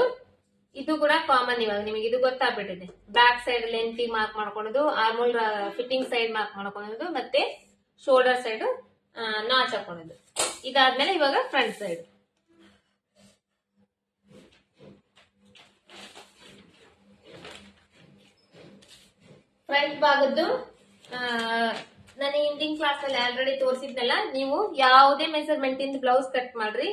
ಇದು ಕೂಡ ಕಾಮನ್, ಇವಾಗ ನಿಮಗೆ ಇದು ಗೊತ್ತಾಗ್ಬಿಟ್ಟಿದೆ. ಬ್ಯಾಕ್ ಸೈಡ್ ಲೆಂತ್ ಮಾರ್ಕ್ ಮಾಡ್ಕೊಳ್ಳೋದು, ಆರ್ಮೋಲ್ ಫಿಟ್ಟಿಂಗ್ ಸೈಡ್ ಮಾರ್ಕ್ ಮಾಡ್ಕೊಳ್ಳೋದು, ಮತ್ತೆ ಶೋಲ್ಡರ್ ಸೈಡ್ ನಾಚ್ ಹಾಕೊಳ್ಳೋದು. ಇದಾದ್ಮೇಲೆ ಇವಾಗ ಫ್ರಂಟ್ ಸೈಡ್. ಫ್ರಂಟ್ ಭಾಗದ್ದು ನಾನು ಹಿಂದಿನ ಕ್ಲಾಸ್ ಅಲ್ಲಿ ಆಲ್ರೆಡಿ ತೋರಿಸಿದ್ನಲ್ಲ. ನೀವು ಯಾವುದೇ ಮೆಸರ್ಮೆಂಟ್ ಇಂದ ಬ್ಲೌಸ್ ಕಟ್ ಮಾಡ್ರಿ,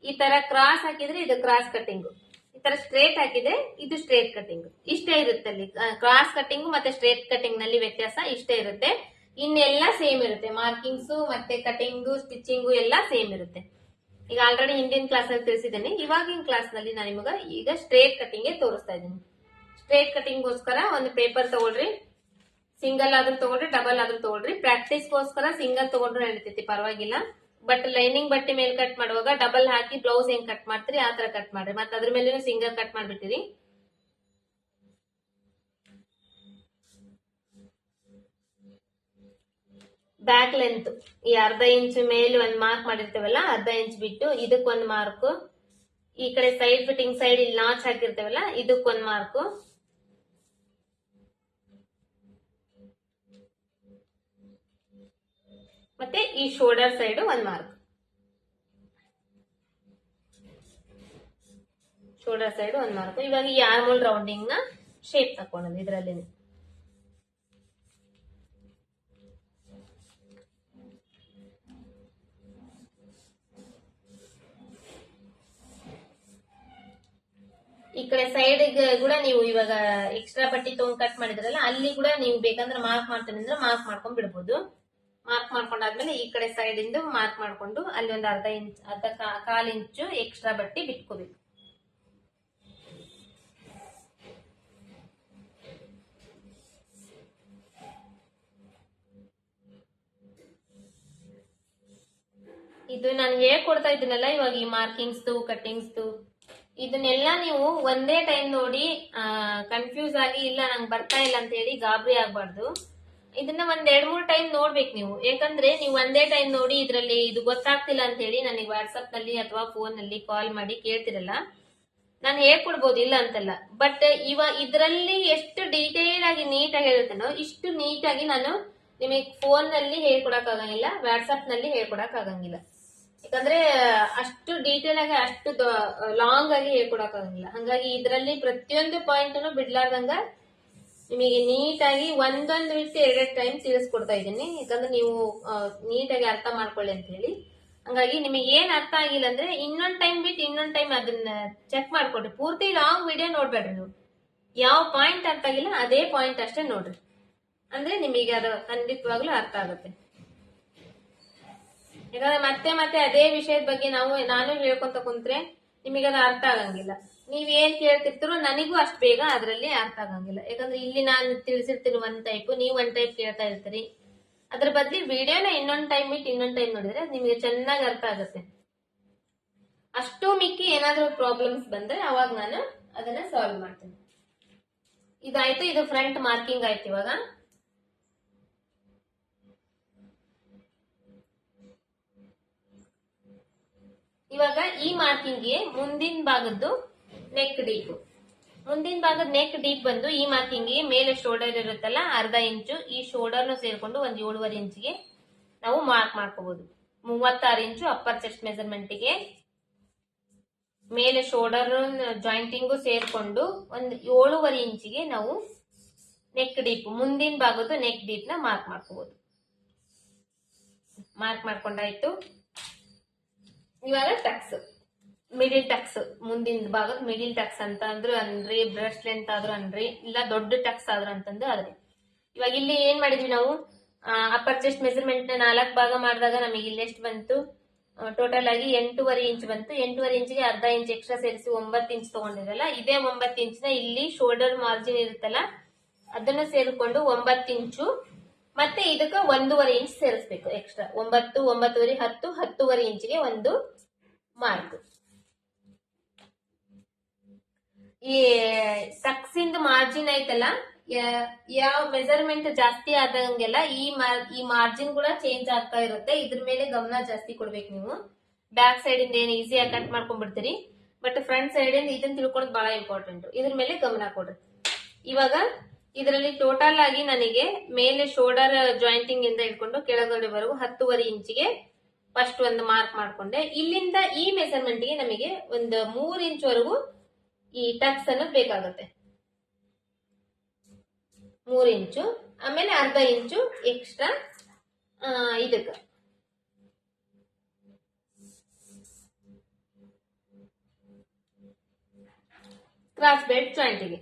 ಈ ತರ ಕ್ರಾಸ್ ಹಾಕಿದ್ರೆ ಇದು ಕ್ರಾಸ್ ಕಟಿಂಗ್, ಈ ತರ ಸ್ಟ್ರೇಟ್ ಹಾಕಿದ್ರೆ ಇದು ಸ್ಟ್ರೇಟ್ ಕಟಿಂಗ್. ಇಷ್ಟೇ ಇರುತ್ತೆ ಅಲ್ಲಿ. ಕ್ರಾಸ್ ಕಟಿಂಗ್ ಮತ್ತೆ ಸ್ಟ್ರೇಟ್ ಕಟಿಂಗ್ ನಲ್ಲಿ ವ್ಯತ್ಯಾಸ ಇಷ್ಟೇ ಇರುತ್ತೆ. ಇನ್ನೆಲ್ಲ ಸೇಮ್ ಇರುತ್ತೆ. ಮಾರ್ಕಿಂಗ್ಸ್ ಮತ್ತೆ ಕಟಿಂಗು ಸ್ಟಿಚಿಂಗು ಎಲ್ಲ ಸೇಮ್ ಇರುತ್ತೆ. ಈಗ ಆಲ್ರೆಡಿ ಹಿಂದಿನ ಕ್ಲಾಸ್ ಅಲ್ಲಿ ತಿಳಿಸಿದ್ದೇನೆ. ಇವಾಗಿನ ಕ್ಲಾಸ್ ನಲ್ಲಿ ನಾನು ನಿಮಗ ಈಗ ಸ್ಟ್ರೇಟ್ ಕಟಿಂಗ್ ತೋರಿಸ್ತಾ ಇದ್ದೀನಿ. ಸ್ಟ್ರೇಟ್ ಕಟಿಂಗ್ ಗೋಸ್ಕರ ಒಂದು ಪೇಪರ್ ತಗೊಳ್ರಿ. ಸಿಂಗಲ್ ಆದ್ರೂ ತಗೊಳ್ರಿ, ಡಬಲ್ ಆದ್ರೂ ತಗೊಳ್ರಿ. ಪ್ರಾಕ್ಟೀಸ್ಗೋಸ್ಕರ ಸಿಂಗಲ್ ತಗೊಂಡ್ರು ನಡೀತೈತಿ, ಪರವಾಗಿಲ್ಲ. ಬಟ್ ಲೈನಿಂಗ್ ಬಟ್ಟೆ ಮೇಲೆ ಕಟ್ ಮಾಡುವಾಗ ಡಬಲ್ ಹಾಕಿ ಬ್ಲೌಸ್ ಹೆಂಗ್ ಕಟ್ ಮಾಡ್ತೀರಿ ಆ ತರ ಕಟ್ ಮಾಡ್ರಿ. ಮತ್ತೆ ಅದ್ರ ಮೇಲೆ ಸಿಂಗಲ್ ಕಟ್ ಮಾಡ್ಬಿಟ್ಟಿರಿ. ಬ್ಯಾಕ್ ಲೆಂತ್ ಈ ಅರ್ಧ ಇಂಚ್ ಮೇಲೆ ಒಂದ್ ಮಾರ್ಕ್ ಮಾಡಿರ್ತೇವಲ್ಲ, ಅರ್ಧ ಇಂಚ್ ಬಿಟ್ಟು ಇದಕ್ ಒಂದ್ ಮಾರ್ಕ್. ಈ ಕಡೆ ಸೈಡ್ ಫಿಟ್ಟಿಂಗ್ ಸೈಡ್ ಇಲ್ಲಿ ನಾಚ್ ಹಾಕಿರ್ತೇವಲ್ಲ, ಇದಕ್ ಒಂದ್ ಮಾರ್ಕ್. ಮತ್ತೆ ಈ ಶೋಲ್ಡರ್ ಸೈಡ್ ಒಂದ್ ಮಾರ್ಕ್. ಶೋಲ್ಡರ್ ಸೈಡ್ ಒಂದ್ ಮಾರ್ಕ್. ಇವಾಗ ಈ ಆರ್ಮೋಲ್ ರೌಂಡಿಂಗ್ ನ ಶೇಪ್ ತಕೊಳ್ಳೋದು ಇದರಲ್ಲಿ. ಈ ಕಡೆ ಸೈಡ್ ಕೂಡ ನೀವು ಇವಾಗ ಎಕ್ಸ್ಟ್ರಾ ಪಟ್ಟಿ ತಗೊಂಡ್ ಕಟ್ ಮಾಡಿದ್ರಲ್ಲ, ಅಲ್ಲಿ ಕೂಡ ನೀವು ಬೇಕಂದ್ರೆ ಮಾರ್ಕ್ ಮಾಡ್ತೀನಿ ಅಂದ್ರೆ ಮಾರ್ಕ್ ಮಾಡ್ಕೊಂಡ್ ಬಿಡ್ಬೋದು. ಮಾರ್ಕ್ ಮಾಡ್ಕೊಂಡಾದ್ಮೇಲೆ ಈ ಕಡೆ ಸೈಡ್ ಇಂದ ಮಾರ್ಕ್ ಮಾಡ್ಕೊಂಡು ಅಲ್ಲಿ ಒಂದು ಅರ್ಧ ಕಾಲ್ ಇಂಚು ಎಕ್ಸ್ಟ್ರಾ ಬಟ್ಟಿ ಬಿಟ್ಕೋಬೇಕು. ಇದು ನಾನು ಹೇಳ್ಕೊಡ್ತಾ ಇದ್ದೀನಲ್ಲ ಇವಾಗ, ಈ ಮಾರ್ಕಿಂಗ್ಸ್ ಕಟಿಂಗ್ಸ್ ಇದನ್ನೆಲ್ಲ ನೀವು ಒಂದೇ ಟೈಮ್ ನೋಡಿ ಕನ್ಫ್ಯೂಸ್ ಆಗಿ ಇಲ್ಲ ನಂಗೆ ಬರ್ತಾ ಇಲ್ಲ ಅಂತ ಹೇಳಿ ಗಾಬರಿ ಆಗ್ಬಾರ್ದು. ಇದನ್ನ ಒಂದ್ 2-3 ಟೈಮ್ ನೋಡ್ಬೇಕು ನೀವು. ಯಾಕಂದ್ರೆ ನೀವು ಒಂದೇ ಟೈಮ್ ನೋಡಿ ಇದ್ರಲ್ಲಿ ಇದು ಗೊತ್ತಾಗ್ತಿಲ್ಲ ಅಂತ ಹೇಳಿ ನನಗೆ ವಾಟ್ಸ್ಆಪ್ ನಲ್ಲಿ ಅಥವಾ ಫೋನ್ ನಲ್ಲಿ ಕಾಲ್ ಮಾಡಿ ಕೇಳ್ತಿರಲ್ಲ. ನಾನು ಹೇಳ್ಕೊಡ್ಬೋದು, ಇಲ್ಲ ಅಂತಲ್ಲ. ಬಟ್ ಇದ್ರಲ್ಲಿ ಎಷ್ಟು ಡೀಟೇಲ್ ಆಗಿ ನೀಟಾಗಿ ಹೇಳ್ತೇನೋ ಇಷ್ಟು ನೀಟಾಗಿ ನಾನು ನಿಮಗೆ ಫೋನ್ ನಲ್ಲಿ ಹೇಳ್ಕೊಡಕ್ ಆಗಂಗಿಲ್ಲ, ವಾಟ್ಸ್ಆಪ್ ನಲ್ಲಿ ಹೇಳ್ಕೊಡಕ್ ಆಗಂಗಿಲ್ಲ. ಯಾಕಂದ್ರೆ ಅಷ್ಟು ಡೀಟೇಲ್ ಆಗಿ ಅಷ್ಟು ಲಾಂಗ್ ಆಗಿ ಹೇಳ್ಕೊಡಕ್ ಆಗಂಗಿಲ್ಲ. ಹಂಗಾಗಿ ಇದರಲ್ಲಿ ಪ್ರತಿಯೊಂದು ಪಾಯಿಂಟ್ ಬಿಡ್ಲಾರ್ದಂಗ ನಿಮಗೆ ನೀಟಾಗಿ ಒಂದೊಂದು ಬಿಟ್ಟು 2 ಟೈಮ್ ತಿಳಿಸ್ಕೊಡ್ತಾ ಇದ್ದೀನಿ. ಯಾಕಂದ್ರೆ ನೀವು ನೀಟಾಗಿ ಅರ್ಥ ಮಾಡ್ಕೊಳ್ಳಿ ಅಂತ ಹೇಳಿ. ಹಂಗಾಗಿ ನಿಮಗೆ ಏನ್ ಅರ್ಥ ಆಗಿಲ್ಲ ಅಂದ್ರೆ ಇನ್ನೊಂದ್ ಟೈಮ್ ಬಿಟ್ಟು ಇನ್ನೊಂದ್ ಟೈಮ್ ಅದನ್ನ ಚೆಕ್ ಮಾಡ್ಕೊಡ್ರಿ. ಪೂರ್ತಿ ಲಾಂಗ್ ವಿಡಿಯೋ ನೋಡ್ಬೇಡ್ರಿ ನೀವು. ಯಾವ ಪಾಯಿಂಟ್ ಅರ್ಥ ಆಗಿಲ್ಲ ಅದೇ ಪಾಯಿಂಟ್ ಅಷ್ಟೇ ನೋಡ್ರಿ. ಅಂದ್ರೆ ನಿಮಗೆ ಅದು ಖಂಡಿತವಾಗ್ಲೂ ಅರ್ಥ ಆಗುತ್ತೆ. ಯಾಕಂದ್ರೆ ಮತ್ತೆ ಮತ್ತೆ ಅದೇ ವಿಷಯದ ಬಗ್ಗೆ ನಾನು ಹೇಳ್ಕೊಂತ ಕುಂತ್ರೆ ನಿಮಗೆ ಅದು ಅರ್ಥ ಆಗಂಗಿಲ್ಲ. ನೀವೇನ್ ಕೇಳ್ತಿರ್ತೀರೋ ನನಗೂ ಅಷ್ಟು ಬೇಗ ಅದ್ರಲ್ಲಿ ಅರ್ಥ ಆಗಂಗಿಲ್ಲ. ಯಾಕಂದ್ರೆ ಇಲ್ಲಿ ನಾನು ತಿಳಿಸಿರ್ತೀನಿ ಒಂದ್ ಟೈಪ್, ನೀವು ಒಂದ್ ಟೈಪ್ ಕೇಳ್ತಾ ಇರ್ತೀರಿ. ಅದ್ರ ಬದ್ಲಿ ವಿಡಿಯೋನ ಇನ್ನೊಂದ್ ಟೈಮ್ ಬಿಟ್ಟು ಇನ್ನೊಂದ್ ಟೈಮ್ ನೋಡಿದ್ರೆ ನಿಮಗೆ ಚೆನ್ನಾಗಿ ಅರ್ಥ ಆಗುತ್ತೆ. ಅಷ್ಟು ಮಿಕ್ಕಿ ಏನಾದ್ರೂ ಪ್ರಾಬ್ಲಮ್ಸ್ ಬಂದ್ರೆ ಅವಾಗ ನಾನು ಅದನ್ನ ಸಾಲ್ವ್ ಮಾಡ್ತೀನಿ. ಇದಾಯ್ತು, ಇದು ಫ್ರಂಟ್ ಮಾರ್ಕಿಂಗ್ ಆಯ್ತು. ಇವಾಗ ಈ ಮಾರ್ಕಿಂಗ್ಗೆ ಮುಂದಿನ ಭಾಗದ್ದು ನೆಕ್ ಡೀಪ್. ಮುಂದಿನ ಭಾಗದ ನೆಕ್ ಡೀಪ್ ಬಂದು ಈ ಮಾರ್ಕಿಂಗ್ಗೆ ಮೇಲೆ ಶೋಲ್ಡರ್ ಇರುತ್ತಲ್ಲ ಅರ್ಧ ಇಂಚು, ಈ ಶೋಲ್ಡರ್ನು ಸೇರ್ಕೊಂಡು ಒಂದ್ 7.5 ಇಂಚಿಗೆ ನಾವು ಮಾರ್ಕ್ ಮಾಡ್ಕೋಬಹುದು. 36 ಇಂಚು ಅಪ್ಪರ್ ಚೆಸ್ಟ್ ಮೆಜರ್ಮೆಂಟ್ಗೆ ಮೇಲೆ ಶೋಲ್ಡರ್ ಜಾಯಿಂಟಿಂಗು ಸೇರ್ಕೊಂಡು ಒಂದ್ 7.5 ಇಂಚಿಗೆ ನಾವು ನೆಕ್ ಡೀಪ್, ಮುಂದಿನ ಭಾಗದ್ದು ನೆಕ್ ಡೀಪ್ ನ ಮಾರ್ಕ್ ಮಾಡ್ಕೋಬಹುದು. ಮಾರ್ಕ್ ಮಾಡ್ಕೊಂಡಾಯ್ತು. ಇವಾಗ ಟಕ್ಸ್, ಮಿಡಿಲ್ ಟಕ್ಸ್, ಮುಂದಿನ ಭಾಗದ ಮಿಡಿಲ್ ಟಕ್ಸ್ ಅಂತ ಅಂದ್ರು ಅನ್ರಿ, ಬ್ರಷ್ ಲೆಂತ್ ಆದ್ರೂ ಅನ್ರಿ, ಇಲ್ಲ ದೊಡ್ಡ ಟಕ್ಸ್ ಆದ್ರೂ ಅಂತಂದು ಆದ್ರಿ. ಇವಾಗ ಇಲ್ಲಿ ಏನ್ ಮಾಡಿದ್ವಿ ನಾವು, ಅಪ್ಪರ್ ಚೆಸ್ಟ್ ಮೆಜರ್ಮೆಂಟ್ ನ 4 ಭಾಗ ಮಾಡಿದಾಗ ನಮಗೆ ಇಲ್ಲಿ ಎಷ್ಟು ಬಂತು, ಟೋಟಲ್ ಆಗಿ 8.5 ಇಂಚ್ ಬಂತು. 8.5 ಇಂಚಿಗೆ ಅರ್ಧ ಇಂಚ್ ಎಕ್ಸ್ಟ್ರಾ ಸೇರಿಸಿ 9 ಇಂಚ್ ತಗೊಂಡಿರಲ್ಲ, ಇದೇ 9 ಇಂಚ್ನ ಇಲ್ಲಿ ಶೋಲ್ಡರ್ ಮಾರ್ಜಿನ್ ಇರುತ್ತಲ್ಲ ಅದನ್ನ ಸೇರಿಕೊಂಡು 9 ಇಂಚು ಮತ್ತೆ ಇದಕ್ಕೆ 1.5 ಇಂಚ್ ಸೇರಿಸ್ಬೇಕು ಎಕ್ಸ್ಟ್ರಾ. 9, 9.5, 10, 10.5 ಇಂಚಿಗೆ ಒಂದು ಮಾರ್ಕ್. ಈ ಟಕ್ಸ್ ಇಂದ ಮಾರ್ಜಿನ್ ಐತಲ್ಲ, ಯಾವ ಮೆಜರ್ಮೆಂಟ್ ಜಾಸ್ತಿ ಆದಂಗೆಲ್ಲ ಈ ಮಾರ್ಜಿನ್ ಕೂಡ ಚೇಂಜ್ ಆಗ್ತಾ ಇರುತ್ತೆ. ಇದ್ರ ಮೇಲೆ ಗಮನ ಜಾಸ್ತಿ ಕೊಡ್ಬೇಕು ನೀವು. ಬ್ಯಾಕ್ ಸೈಡ್ ಇಂದ ಏನ್ ಈಸಿಯಾಗಿ ಕಟ್ ಮಾಡ್ಕೊಂಡ್ಬಿಡ್ತೀರಿ, ಬಟ್ ಫ್ರಂಟ್ ಸೈಡ್ ಇಂದ ಇದನ್ನ ತಿಳ್ಕೊಳ್ಳೋದು ಬಹಳ ಇಂಪಾರ್ಟೆಂಟ್. ಇದ್ರ ಮೇಲೆ ಗಮನ ಕೊಡ್ರಿ. ಇವಾಗ ಇದರಲ್ಲಿ ಟೋಟಲ್ ಆಗಿ ನನಗೆ ಮೇಲೆ ಶೋಲ್ಡರ್ ಜಾಯಿಂಟಿಂಗ್ ಇಂದ ಇಟ್ಕೊಂಡು ಕೆಳಗಡೆವರೆಗೂ 10.5 ಇಂಚಿಗೆ ಫಸ್ಟ್ ಒಂದು ಮಾರ್ಕ್ ಮಾಡ್ಕೊಂಡೆ. ಇಲ್ಲಿಂದ ಈ ಮೆಜರ್ಮೆಂಟ್ ಗೆ ನಮಗೆ ಒಂದು 3 ಇಂಚ್ ವರೆಗೂ ಈ ಟಕ್ಸ್ ಅನ್ನೋದು ಬೇಕಾಗುತ್ತೆ. 3 ಇಂಚು, ಆಮೇಲೆ ಅರ್ಧ ಇಂಚು ಎಕ್ಸ್ಟ್ರಾ ಇದಕ್ಕ ಕ್ರಾಸ್ ಬೆಲ್ಟ್ ಜಾಯಿಂಟಿಗೆ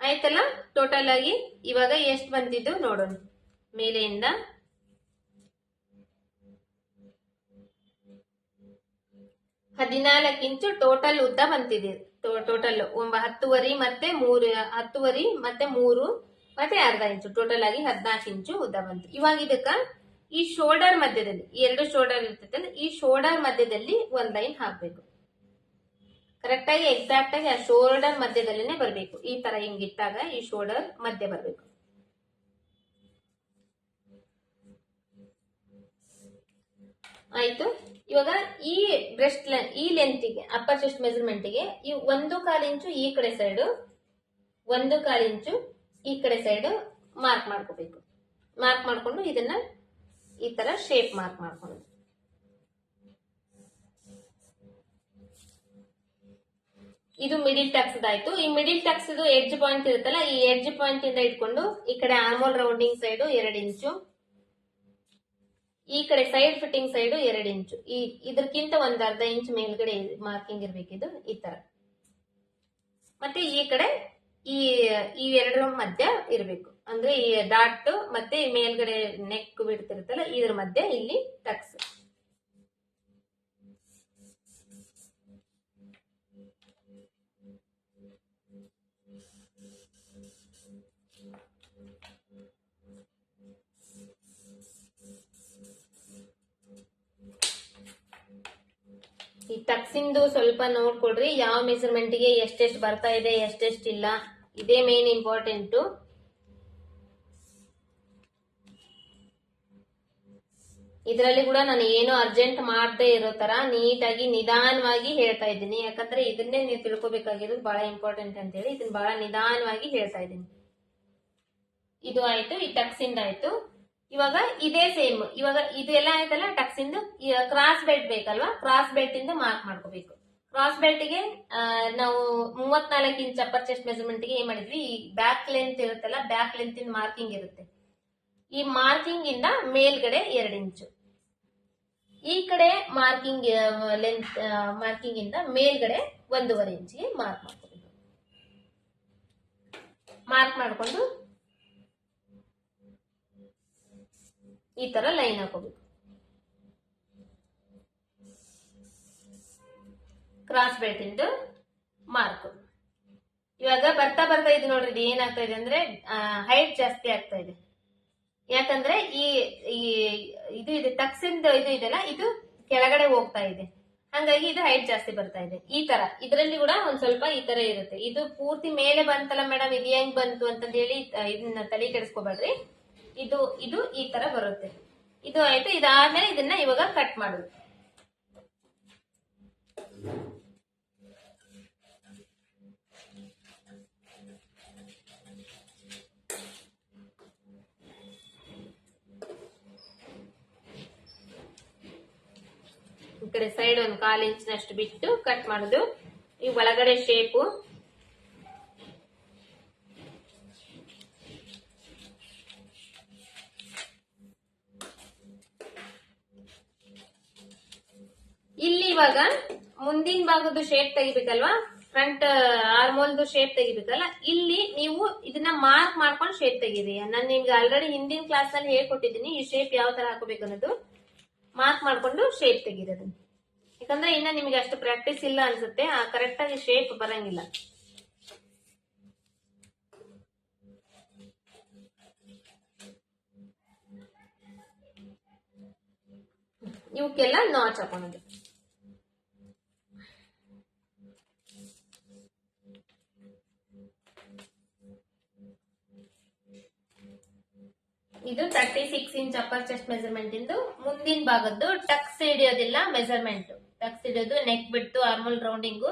ಆಯ್ತಲ್ಲ. ಟೋಟಲ್ ಆಗಿ ಇವಾಗ ಎಷ್ಟು ಬಂದಿದ್ದು ನೋಡೋಣ. ಮೇಲೆಯಿಂದ 14 ಇಂಚು ಟೋಟಲ್ ಉದ್ದ ಬಂತಿದೆ. ಟೋಟಲ್ 10.5 ಮತ್ತೆ 3 10.5 ಮತ್ತೆ 3 ಮತ್ತೆ ಅರ್ಧ ಇಂಚು, ಟೋಟಲ್ ಆಗಿ 14 ಇಂಚು ಉದ್ದ ಬಂತು. ಇವಾಗ ಇದಕ್ಕ ಈ ಶೋಲ್ಡರ್ ಮಧ್ಯದಲ್ಲಿ, 2 ಶೋಲ್ಡರ್ ಇರ್ತೈತಲ್ಲ, ಈ ಶೋಲ್ಡರ್ ಮಧ್ಯದಲ್ಲಿ ಒಂದ್ ಲೈನ್ ಹಾಕ್ಬೇಕು. ಕರೆಕ್ಟ್ ಆಗಿ ಎಕ್ಸಾಕ್ಟ್ ಆಗಿ ಆ ಶೋಲ್ಡರ್ ಮಧ್ಯದಲ್ಲಿನೇ ಬರ್ಬೇಕು. ಈ ತರ ಹಿಂಗಿಟ್ಟಾಗ ಈ ಶೋಲ್ಡರ್ ಮಧ್ಯ ಬರ್ಬೇಕು. ಆಯ್ತು. ಇವಾಗ ಈ ಬ್ರೆಸ್ಟ್ ಈ ಲೆಂತ್ಗೆ ಅಪ್ಪರ್ ಚೆಸ್ಟ್ ಮೆಜರ್ಮೆಂಟ್ ಗೆ ಈ 1.25 ಇಂಚು ಈ ಕಡೆ ಸೈಡ್, 1.25 ಇಂಚು ಈ ಕಡೆ ಸೈಡ್ ಮಾರ್ಕ್ ಮಾಡ್ಕೋಬೇಕು. ಮಾರ್ಕ್ ಮಾಡ್ಕೊಂಡು ಇದನ್ನ ಈ ತರ ಶೇಪ್ ಮಾರ್ಕ್ ಮಾಡ್ಕೊಂಡು, ಇದು ಮಿಡಿಲ್ ಟಕ್ಸ್ ಆಯ್ತು. ಈ ಮಿಡಿಲ್ ಟಕ್ಸ್ ಎಡ್ಜ್ ಪಾಯಿಂಟ್ ಇರುತ್ತಲ್ಲ, ಈ ಎಡ್ಜ್ ಪಾಯಿಂಟ್ ಇಂದ ಇಟ್ಕೊಂಡು ಈ ಕಡೆ ಆರ್ಮೋಲ್ ರೌಂಡಿಂಗ್ ಸೈಡ್ 2 ಇಂಚು, ಈ ಕಡೆ ಸೈಡ್ ಫಿಟ್ಟಿಂಗ್ ಸೈಡ್ 2 ಇಂಚು, ಇದಕ್ಕಿಂತ ಒಂದ್ ಅರ್ಧ ಇಂಚ್ ಮೇಲ್ಗಡೆ ಮಾರ್ಕಿಂಗ್ ಇರ್ಬೇಕಿದು ಈ ತರ. ಮತ್ತೆ ಈ ಕಡೆ ಈ ಎರಡರ ಮಧ್ಯ ಇರ್ಬೇಕು. ಅಂದ್ರೆ ಈ ಡಾಟ್ ಮತ್ತೆ ಮೇಲ್ಗಡೆ ನೆಕ್ ಬಿಡ್ತಿರುತ್ತಲ್ಲ, ಇದ್ರ ಮಧ್ಯೆ ಇಲ್ಲಿ ಟಕ್ಸ್. ಈ ಟಕ್ಸಿಂದು ಸ್ವಲ್ಪ ನೋಡ್ಕೊಡ್ರಿ, ಯಾವ ಮೆಜರ್ಮೆಂಟ್ ಗೆ ಎಷ್ಟೆಷ್ಟು ಬರ್ತಾ ಇದೆ, ಎಷ್ಟೆಷ್ಟಿಲ್ಲ, ಇದೇ ಮೇನ್ ಇಂಪಾರ್ಟೆಂಟ್. ಇದರಲ್ಲಿ ಕೂಡ ನಾನು ಏನು ಅರ್ಜೆಂಟ್ ಮಾಡದೇ ಇರೋ ತರ ನೀಟಾಗಿ ನಿಧಾನವಾಗಿ ಹೇಳ್ತಾ ಇದ್ದೀನಿ. ಯಾಕಂದ್ರೆ ಇದನ್ನೇ ನೀವು ತಿಳ್ಕೊಬೇಕಾಗಿರೋದು ಬಹಳ ಇಂಪಾರ್ಟೆಂಟ್ ಅಂತ ಹೇಳಿ ಇದನ್ನ ಬಹಳ ನಿಧಾನವಾಗಿ ಹೇಳ್ತಾ ಇದ್ದೀನಿ. ಇದು ಆಯ್ತು, ಈ ಟಕ್ಸ್ ಇಂದ ಆಯ್ತು. ಇವಾಗ ಇದೇ ಸೇಮ್, ಇವಾಗ ಇದು ಎಲ್ಲ ಆಯ್ತಲ್ಲ ಟಕ್ಸ್ ಇಂದು. ಕ್ರಾಸ್ ಬೆಲ್ಟ್ ಬೇಕಲ್ವಾ, ಕ್ರಾಸ್ ಬೆಲ್ಟ್ ಇಂದ ಮಾರ್ಕ್ ಮಾಡ್ಕೋಬೇಕು. ಕ್ರಾಸ್ ಬೆಲ್ಟ್ ಗೆ ನಾವು 34 ಇಂಚ್ ಅಪ್ಪರ್ ಚೆಸ್ಟ್ ಮೆಜರ್ಮೆಂಟ್ ಗೆ ಏನ್ ಮಾಡಿದ್ವಿ, ಈ ಬ್ಯಾಕ್ ಲೆಂತ್ ಇರುತ್ತಲ್ಲ, ಬ್ಯಾಕ್ ಲೆಂತ್ ಇಂದ ಮಾರ್ಕಿಂಗ್ ಇರುತ್ತೆ. ಈ ಮಾರ್ಕಿಂಗ್ ಇಂದ ಮೇಲ್ಗಡೆ 2 ಇಂಚು, ಈ ಕಡೆ ಮಾರ್ಕಿಂಗ್ ಲೆಂತ್ ಮಾರ್ಕಿಂಗ್ ಇಂದ ಮೇಲ್ಗಡೆ 1.5 ಇಂಚಿಗೆ ಮಾರ್ಕ್ ಮಾಡ್ಕೋಬೇಕು. ಮಾರ್ಕ್ ಮಾಡ್ಕೊಂಡು ಈ ತರ ಲೈನ್ ಹಾಕೋಬೇಕು. ಕ್ರಾಸ್ ಬೆಲ್ಟ್ ಇಂದು ಮಾರ್ಕ್. ಇವಾಗ ಬರ್ತಾ ಬರ್ತಾ ಇದು ನೋಡ್ರಿ, ಇದು ಏನಾಗ್ತಾ ಇದೆ ಅಂದ್ರೆ ಹೈಟ್ ಜಾಸ್ತಿ ಆಗ್ತಾ ಇದೆ. ಯಾಕಂದ್ರೆ ಇದು ಇದೆ ಟಕ್ಸಿಂದ ಇದು ಇದೆಲ್ಲ, ಇದು ಕೆಳಗಡೆ ಹೋಗ್ತಾ ಇದೆ, ಹಂಗಾಗಿ ಇದು ಹೈಟ್ ಜಾಸ್ತಿ ಬರ್ತಾ ಇದೆ. ಈ ತರ ಇದರಲ್ಲಿ ಕೂಡ ಒಂದ್ ಸ್ವಲ್ಪ ಈ ತರ ಇರುತ್ತೆ. ಇದು ಪೂರ್ತಿ ಮೇಲೆ ಬಂತಲ್ಲ ಮೇಡಮ್, ಇದು ಹೆಂಗ್ ಬಂತು ಅಂತ ಹೇಳಿ ಇದನ್ನ ತಲೆ ಕೆಡಿಸ್ಕೋಬೇಡ್ರಿ. ಇದು ಈ ತರ ಬರುತ್ತೆ. ಇದು ಆಯ್ತು. ಇದಾದ್ಮೇಲೆ ಇದನ್ನ ಇವಾಗ ಕಟ್ ಮಾಡೋದು. ಈ ಕಡೆ ಸೈಡ್ 1/4 ಇಂಚಿನಷ್ಟು ಬಿಟ್ಟು ಕಟ್ ಮಾಡೋದು. ಈ ಒಳಗಡೆ ಶೇಪು ಇಲ್ಲಿ ಇವಾಗ ಮುಂದಿನ ಭಾಗದ ಶೇಪ್ ತೆಗಿಬೇಕಲ್ವಾ, ಫ್ರಂಟ್ ಆರ್ಮೋಲ್ದು ಶೇಪ್ ತೆಗಿಬೇಕಲ್ಲ, ಇಲ್ಲಿ ನೀವು ಇದನ್ನ ಮಾರ್ಕ್ ಮಾಡ್ಕೊಂಡು ಶೇಪ್ ತೆಗೀರಿ. ನಾನು ನಿಮ್ಗೆ ಆಲ್ರೆಡಿ ಹಿಂದಿನ ಕ್ಲಾಸ್ ನಲ್ಲಿ ಹೇಳ್ಕೊಟ್ಟಿದ್ದೀನಿ ಈ ಶೇಪ್ ಯಾವ ತರ ಹಾಕೋಬೇಕು ಅನ್ನೋದು. ಮಾರ್ಕ್ ಮಾಡ್ಕೊಂಡು ಶೇಪ್ ತೆಗೀರೋದು. ಯಾಕಂದ್ರೆ ಇನ್ನ ನಿಮ್ಗೆ ಅಷ್ಟು ಪ್ರಾಕ್ಟೀಸ್ ಇಲ್ಲ ಅನ್ಸುತ್ತೆ, ಕರೆಕ್ಟ್ ಆಗಿ ಶೇಪ್ ಬರಂಗಿಲ್ಲ. ಇವಕ್ಕೆಲ್ಲ ನಾಚ್ ಹಾಕೋದು. ಇದು 36 ಇಂಚ್ ಅಪ್ಪರ್ ಚೆಸ್ಟ್ ಮೆಜರ್ಮೆಂಟ್ ಇಂದು ಮುಂದಿನ ಭಾಗದ್ದು ಟಕ್ಸ್ ಹಿಡಿಯೋದಿಲ್ಲ ಮೆಜರ್ಮೆಂಟ್. ಟಕ್ಸ್ ಹಿಡಿಯೋದು ನೆಕ್ ಬಿಟ್ಟು ಆರ್ಮೋಲ್ ರೌಂಡಿಂಗು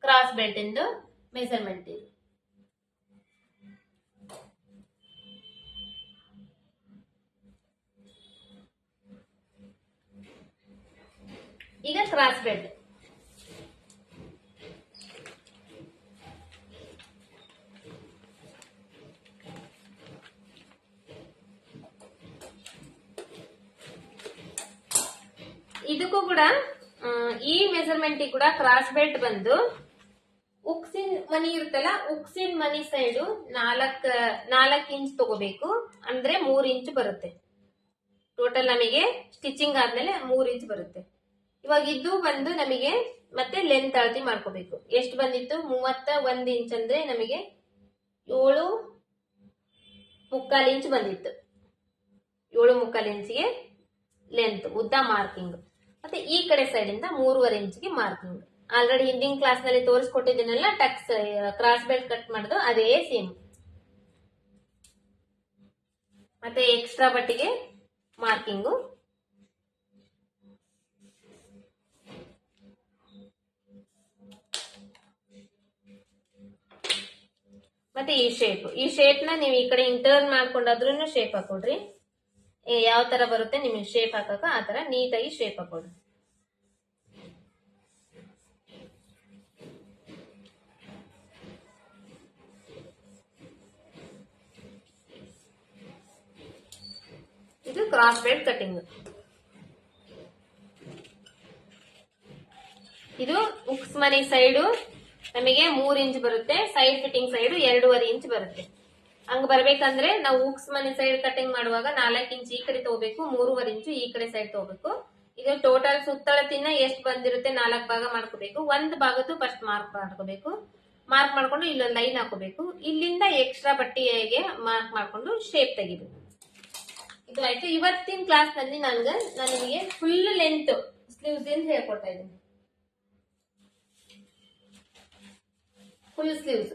ಕ್ರಾಸ್ ಬೆಲ್ಟ್ ಇಂದು ಮೆಜರ್ಮೆಂಟ್ ಇದು. ಈಗ ಕ್ರಾಸ್ ಬೆಲ್ಟ್ ಇದಕ್ಕೂ ಕೂಡ ಈ ಮೆಜರ್ಮೆಂಟ್ ಕೂಡ ಕ್ರಾಸ್ ಬೆಲ್ಟ್ ಬಂದು ಉಕ್ಸಿನ್ ಮನಿ ಇರುತ್ತಲ್ಲ, ಉಕ್ಸಿನ್ ಮನಿ ಸೈಡು 4 ಇಂಚ್ ತಗೋಬೇಕು. ಅಂದ್ರೆ 3 ಇಂಚ್ ಬರುತ್ತೆ ಟೋಟಲ್. ನಮಗೆ ಸ್ಟಿಚಿಂಗ್ ಆದ್ಮೇಲೆ 3 ಇಂಚ್ ಬರುತ್ತೆ. ಇವಾಗ ಇದು ಬಂದು ನಮಗೆ ಮತ್ತೆ ಲೆಂತ್ ಅಳತಿ ಮಾಡ್ಕೋಬೇಕು. ಎಷ್ಟು ಬಂದಿತ್ತು? 31 ಇಂಚ್ ಅಂದ್ರೆ ನಮಗೆ 7.25 ಇಂಚ್ ಬಂದಿತ್ತು. 7.25 ಇಂಚಿಗೆ ಲೆಂತ್ ಉದ್ದ ಮಾರ್ಕಿಂಗ್. ಮತ್ತೆ ಈ ಕಡೆ ಸೈಡ್ ಇಂದ 3.5 ಇಂಚ್ಗೆ ಮಾರ್ಕಿಂಗ್. ಆಲ್ರೆಡಿ ಹಿಂದಿನ ಕ್ಲಾಸ್ ನಲ್ಲಿ ತೋರಿಸ್ಕೊಟ್ಟಿದ್ದೀನಲ್ಲ, ಟಕ್ಸ್ ಕ್ರಾಸ್ ಬೆಲ್ಟ್ ಕಟ್ ಮಾಡೋದು ಅದೇ ಸೇಮ್. ಮತ್ತೆ ಎಕ್ಸ್ಟ್ರಾ ಬಟ್ಟಿಗೆ ಮಾರ್ಕಿಂಗು. ಮತ್ತೆ ಈ ಶೇಪ್ ನ ನೀವು ಈ ಕಡೆ ಇಂಟರ್ನ್ ಮಾಡ್ಕೊಂಡಾದ್ರೂ ಶೇಪ್ ಹಾಕೊಡ್ರಿ. ಯಾವ ತರ ಬರುತ್ತೆ ನಿಮಗೆ ಶೇಪ್ ಹಾಕಕ ಆ ತರ ನೀಟಾಗಿ ಶೇಪ್ ಹಾಕೊಡ್ರಿ. ಇದು ಕ್ರಾಸ್ ಬೆಲ್ಟ್ ಕಟಿಂಗ್. ಇದು ಉಕ್ಸ್ ಮನಿ ಸೈಡು ನಮಗೆ 3 ಇಂಚ್ ಬರುತ್ತೆ. ಸೈಡ್ ಫಿಟ್ಟಿಂಗ್ ಸೈಡ್ 2.5 ಇಂಚ್ ಬರುತ್ತೆ. ಹಂಗ ಬರ್ಬೇಕಂದ್ರೆ ನಾವು ಉಕ್ಸ್ ಮನಿ ಸೈಡ್ ಕಟಿಂಗ್ ಮಾಡುವಾಗ 4 ಇಂಚ್ ಈ ಕಡೆ ತಗೋಬೇಕು, 3.5 ಇಂಚ್ ಈ ಕಡೆ ಸೈಡ್ ತಗೋಬೇಕು. ಇದು ಟೋಟಲ್ ಸುತ್ತಳತಿನ ಎಷ್ಟು ಬಂದಿರುತ್ತೆ 4 ಭಾಗ ಮಾಡ್ಕೋಬೇಕು. 1 ಭಾಗದ್ದು ಫಸ್ಟ್ ಮಾರ್ಕ್ ಮಾಡ್ಕೋಬೇಕು. ಮಾರ್ಕ್ ಮಾಡ್ಕೊಂಡು ಇಲ್ಲೊಂದು ಲೈನ್ ಹಾಕೋಬೇಕು. ಇಲ್ಲಿಂದ ಎಕ್ಸ್ಟ್ರಾ ಬಟ್ಟೆಗೆ ಮಾರ್ಕ್ ಮಾಡ್ಕೊಂಡು ಶೇಪ್ ತೆಗಿಬೇಕು. ಇದು ಆಯ್ತು. ಇವತ್ತಿನ ಕ್ಲಾಸ್ ನಲ್ಲಿ ನಾನು ನಿಮಗೆ ಫುಲ್ ಲೆಂತ್ ಸ್ಲೀವ್ಸ್ ಅಂತ ಹೇಳ್ಕೊಡ್ತಾ ಇದ್ದೀನಿ. Full sleeves.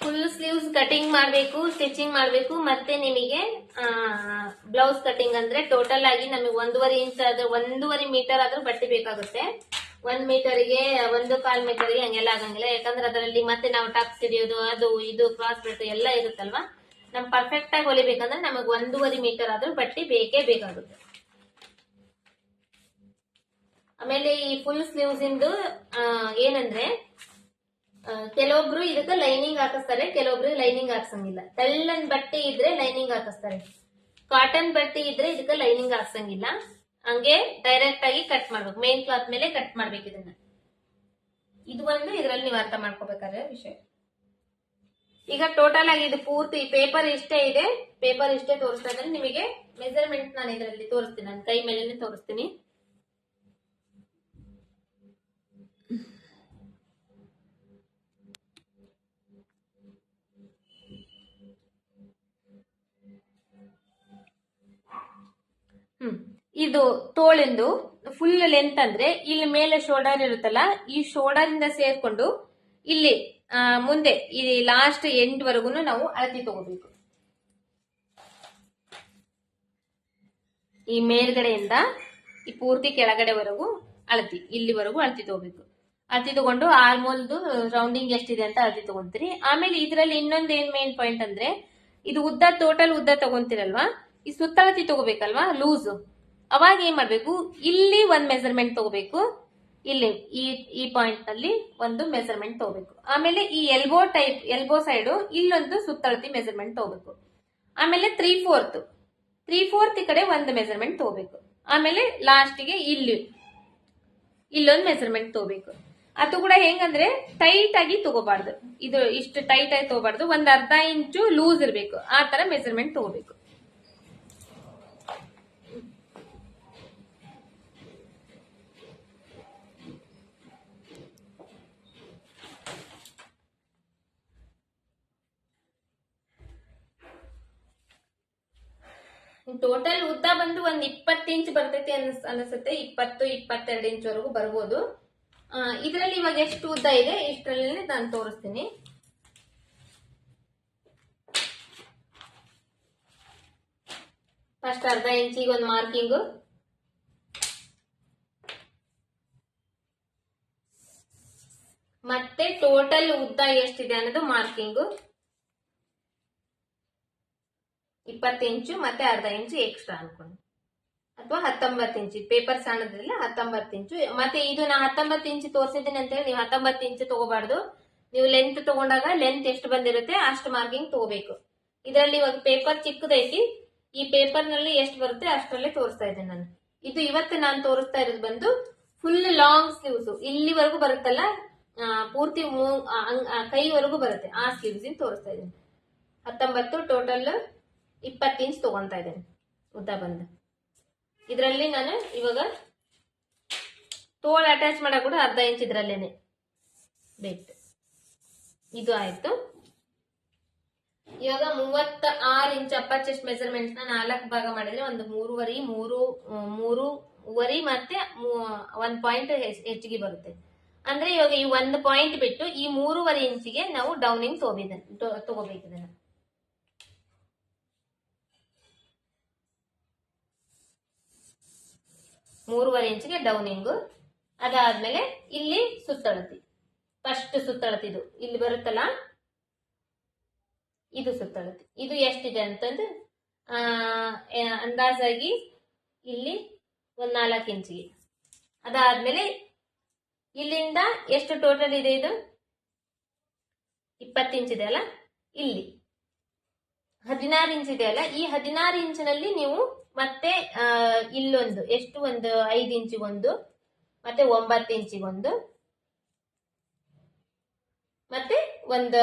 Full sleeves cutting ಮಾಡಬೇಕು, ಸ್ಟಿಚಿಂಗ್ ಮಾಡಬೇಕು. ಮತ್ತೆ ನಿಮಗೆ ಬ್ಲೌಸ್ ಕಟಿಂಗ್ ಅಂದ್ರೆ ಟೋಟಲ್ ಆಗಿ ನಮಗೆ 1.5 ಇಂಚ್ ಆದ್ರೂ 1.5 ಮೀಟರ್ ಆದ್ರೂ ಬಟ್ಟೆ ಬೇಕಾಗುತ್ತೆ. 1 ಮೀಟರ್ಗೆ 1.25 ಮೀಟರ್ಗೆ ಹಂಗೆಲ್ಲ ಆಗಂಗಿಲ್ಲ. ಯಾಕಂದ್ರೆ ಅದರಲ್ಲಿ ಮತ್ತೆ ನಾವು ಟಕ್ಸ್ ಹಿಡಿಯೋದು ಅದು ಇದು ಕ್ರಾಸ್ ಬೆಲ್ಟ್ ಎಲ್ಲ ಇರುತ್ತಲ್ವಾ. ನಮ್ ಪರ್ಫೆಕ್ಟ್ ಆಗಿ ಹೊಲಿಬೇಕಂದ್ರೆ ನಮಗ್ 1.5 ಮೀಟರ್ ಆದ್ರೂ ಬಟ್ಟೆ ಬೇಕೇ ಬೇಕಾಗುತ್ತೆ. ಆಮೇಲೆ ಈ ಫುಲ್ ಸ್ಲೀವ್ಸ್ ಇಂದು ಏನಂದ್ರೆ ಕೆಲವೊಬ್ರು ಇದಕ್ಕೆ ಲೈನಿಂಗ್ ಹಾಕಿಸ್ತಾರೆ, ಕೆಲವೊಬ್ರು ಲೈನಿಂಗ್ ಹಾಕ್ಸಂಗಿಲ್ಲ. ತೆಳ್ಳನ್ ಬಟ್ಟೆ ಇದ್ರೆ ಲೈನಿಂಗ್ ಹಾಕಿಸ್ತಾರೆ, ಕಾಟನ್ ಬಟ್ಟೆ ಇದ್ರೆ ಇದಕ್ಕೆ ಲೈನಿಂಗ್ ಹಾಕ್ಸಂಗಿಲ್ಲ. ಹಂಗೆ ಡೈರೆಕ್ಟ್ ಆಗಿ ಕಟ್ ಮಾಡ್ಬೇಕು, ಮೇನ್ ಕ್ಲಾತ್ ಮೇಲೆ ಕಟ್ ಮಾಡ್ಬೇಕು ಇದನ್ನ. ಇದು ಒಂದು ಇದರಲ್ಲಿ ನೀವು ಅರ್ಥ ಮಾಡ್ಕೋಬೇಕಾದ್ರೆ ವಿಷಯ. ಈಗ ಟೋಟಲ್ ಆಗಿ ಇದು ಪೂರ್ತಿ ಪೇಪರ್ ಇಷ್ಟೇ ಇದೆ, ಪೇಪರ್ ಇಷ್ಟೇ ತೋರಿಸ್ತಾ ಇದ್ರೆ ನಿಮಗೆ ಮೆಜರ್ಮೆಂಟ್ ನಾನು ಇದರಲ್ಲಿ ತೋರಿಸ್ತೀನಿ, ನನ್ನ ಕೈ ಮೇಲೆ ತೋರಿಸ್ತೀನಿ. ಇದು ತೋಳಿಂದು ಫುಲ್ ಲೆಂತ್ ಅಂದ್ರೆ ಇಲ್ಲಿ ಮೇಲೆ ಶೋಲ್ಡರ್ ಇರುತ್ತಲ್ಲ, ಈ ಶೋಲ್ಡರ್ ಇಂದ ಸೇರ್ಕೊಂಡು ಇಲ್ಲಿ ಮುಂದೆ ಈ ಲಾಸ್ಟ್ ಎಂಡ್ ವರೆಗೂ ನಾವು ಅಳತಿ ತಗೋಬೇಕು. ಈ ಮೇಲ್ಗಡೆಯಿಂದ ಈ ಪೂರ್ತಿ ಕೆಳಗಡೆವರೆಗೂ ಅಳತಿ, ಇಲ್ಲಿವರೆಗೂ ಅಳತಿ ತಗೋಬೇಕು. ಅಳತಿ ತಗೊಂಡು ಆಲ್ಮೋಸ್ಟ್ ರೌಂಡಿಂಗ್ ಎಷ್ಟಿದೆ ಅಂತ ಅಳತಿ ತಗೊಂತೀರಿ. ಆಮೇಲೆ ಇದರಲ್ಲಿ ಇನ್ನೊಂದು ಏನ್ ಮೇನ್ ಪಾಯಿಂಟ್ ಅಂದ್ರೆ, ಇದು ಉದ್ದ ಟೋಟಲ್ ಉದ್ದ ತಗೊಂತೀರಲ್ವಾ, ಈ ಸುತ್ತಳತಿ ತಗೋಬೇಕಲ್ವಾ ಲೂಸ್. ಅವಾಗ ಏನ್ ಮಾಡ್ಬೇಕು, ಇಲ್ಲಿ ಒಂದ್ ಮೆಜರ್ಮೆಂಟ್ ತಗೋಬೇಕು, ಇಲ್ಲಿ ಈ ಪಾಯಿಂಟ್ ನಲ್ಲಿ ಒಂದು ಮೆಜರ್ಮೆಂಟ್ ತಗೋಬೇಕು. ಆಮೇಲೆ ಈ ಎಲ್ಬೋ ಸೈಡ್ ಇಲ್ಲೊಂದು ಸುತ್ತಳತಿ ಮೆಜರ್ಮೆಂಟ್ ತಗೋಬೇಕು. ಆಮೇಲೆ 3/4 ಈ ಕಡೆ ಒಂದು ಮೆಜರ್ಮೆಂಟ್ ತಗೋಬೇಕು. ಆಮೇಲೆ ಲಾಸ್ಟ್ಗೆ ಇಲ್ಲೊಂದು ಮೆಜರ್ಮೆಂಟ್ ತಗೋಬೇಕು. ಅದು ಕೂಡ ಹೆಂಗಂದ್ರೆ ಟೈಟ್ ಆಗಿ ತಗೋಬಾರ್ದು, ಇದು ಇಷ್ಟು ಟೈಟ್ ಆಗಿ ತಗೋಬಾರ್ದು, ಒಂದ್ ಅರ್ಧ ಇಂಚು ಲೂಸ್ ಇರಬೇಕು, ಆ ತರ ಮೆಜರ್ಮೆಂಟ್ ತಗೋಬೇಕು. ಟೋಟಲ್ ಉದ್ದ ಬಂದು ಒಂದ್ 20 ಇಂಚ್ ಬರ್ತೈತಿ ಅನ್ಸುತ್ತೆ. 20-22 ಇಂಚ್ ವರೆಗೂ ಬರ್ಬೋದು. ಇದ್ರಲ್ಲಿ ಇವಾಗ ಎಷ್ಟು ಉದ್ದ ಇದೆ ಇಷ್ಟರಲ್ಲಿ ನಾನು ತೋರಿಸ್ತೀನಿ. ಫಸ್ಟ್ ಅರ್ಧ ಇಂಚಿಗೆ ಒಂದು ಮಾರ್ಕಿಂಗ್, ಮತ್ತೆ ಟೋಟಲ್ ಉದ್ದ ಎಷ್ಟಿದೆ ಅನ್ನೋದು ಮಾರ್ಕಿಂಗ್ 20 ಇಂಚು ಮತ್ತೆ ಅರ್ಧ ಇಂಚು ಎಕ್ಸ್ಟ್ರಾ ಅನ್ಕೊಂಡು, ಅಥವಾ 19 ಇಂಚು. ಪೇಪರ್ ಸಣ್ಣದ್ರಲ್ಲ 19 ಇಂಚು. ಮತ್ತೆ ಇದು ನಾ 19 ಇಂಚು ತೋರಿಸಿದ್ದೀನಿ ಅಂತ ಹೇಳಿ ನೀವು 19 ಇಂಚು ತಗೋಬಾರ್ದು. ನೀವು ಲೆಂತ್ ತಗೊಂಡಾಗ ಲೆಂತ್ ಎಷ್ಟು ಬಂದಿರುತ್ತೆ ಅಷ್ಟು ಮಾರ್ಕಿಂಗ್ ತಗೋಬೇಕು. ಇದರಲ್ಲಿ ಇವಾಗ ಪೇಪರ್ ಚಿಕ್ಕದೈತಿ, ಈ ಪೇಪರ್ ನಲ್ಲಿ ಎಷ್ಟು ಬರುತ್ತೆ ಅಷ್ಟರಲ್ಲೇ ತೋರಿಸ್ತಾ ಇದ್ದೇನೆ ನಾನು. ಇದು ಇವತ್ತು ನಾನು ತೋರಿಸ್ತಾ ಇರೋದು ಬಂದು ಫುಲ್ ಲಾಂಗ್ ಸ್ಲೀವ್ಸ್, ಇಲ್ಲಿವರೆಗೂ ಬರುತ್ತಲ್ಲ, ಪೂರ್ತಿ ಕೈವರೆಗೂ ಬರುತ್ತೆ, ಆ ಸ್ಲೀವ್ಸ್ ತೋರಿಸ್ತಾ ಇದ್ದೇನೆ. 19 ಟೋಟಲ್ 20 ಇಂಚ್ ತಗೊಂತಾ ಇದ್ದೇನೆ ಉದ್ದ ಬಂದು. ಇದರಲ್ಲಿ ನಾನು ಇವಾಗ ತೋಳು ಅಟ್ಯಾಚ್ ಮಾಡಕ್ ಕೂಡ ಅರ್ಧ ಇಂಚ್ ಇದ್ರಲ್ಲೇನೆ ಬೇಕು. ಇದು ಆಯ್ತು. ಇವಾಗ 36 ಇಂಚ್ ಅಪ್ಪರ್ ಚೆಸ್ಟ್ ಮೆಜರ್ಮೆಂಟ್ ನ 4 ಭಾಗ ಮಾಡಿದ್ರೆ ಒಂದು 3.5 ಮತ್ತೆ 1 ಪಾಯಿಂಟ್ ಹೆಚ್ಚಿಗೆ ಬರುತ್ತೆ. ಅಂದ್ರೆ ಇವಾಗ ಈ 1 ಪಾಯಿಂಟ್ ಬಿಟ್ಟು ಈ 3.5 ಇಂಚಿಗೆ ನಾವು ಡೌನಿಂಗ್ ತಗೋಬೇಕು. ಇದನ್ನ 3.5 ಇಂಚಿಗೆ ಡೌನಿಂಗ್. ಅದಾದ್ಮೇಲೆ ಇಲ್ಲಿ ಸುತ್ತಳತಿ, ಫಸ್ಟ್ ಸುತ್ತಳತಿ ಇದು ಇಲ್ಲಿ ಬರುತ್ತಲ್ಲ, ಇದು ಸುತ್ತಳತಿ. ಇದು ಎಷ್ಟಿದೆ ಅಂತಂದ್ರೆ ಅಂದಾಜಾಗಿ ಇಲ್ಲಿ 4 ಇಂಚಿಗೆ. ಅದಾದ್ಮೇಲೆ ಇಲ್ಲಿಂದ ಎಷ್ಟು ಟೋಟಲ್ ಇದೆ, ಇದು 20 ಇಂಚ್ ಇದೆ ಅಲ್ಲ, ಇಲ್ಲಿ 16 ಇಂಚ್ ಇದೆ ಅಲ್ಲ, ಈ 16 ಇಂಚಿನಲ್ಲಿ ನೀವು ಮತ್ತೆ ಇಲ್ಲೊಂದು ಎಷ್ಟು ಒಂದು 5 ಇಂಚಿಗೊಂದು, ಮತ್ತೆ 9 ಇಂಚಿಗೊಂದು, ಮತ್ತೆ ಒಂದು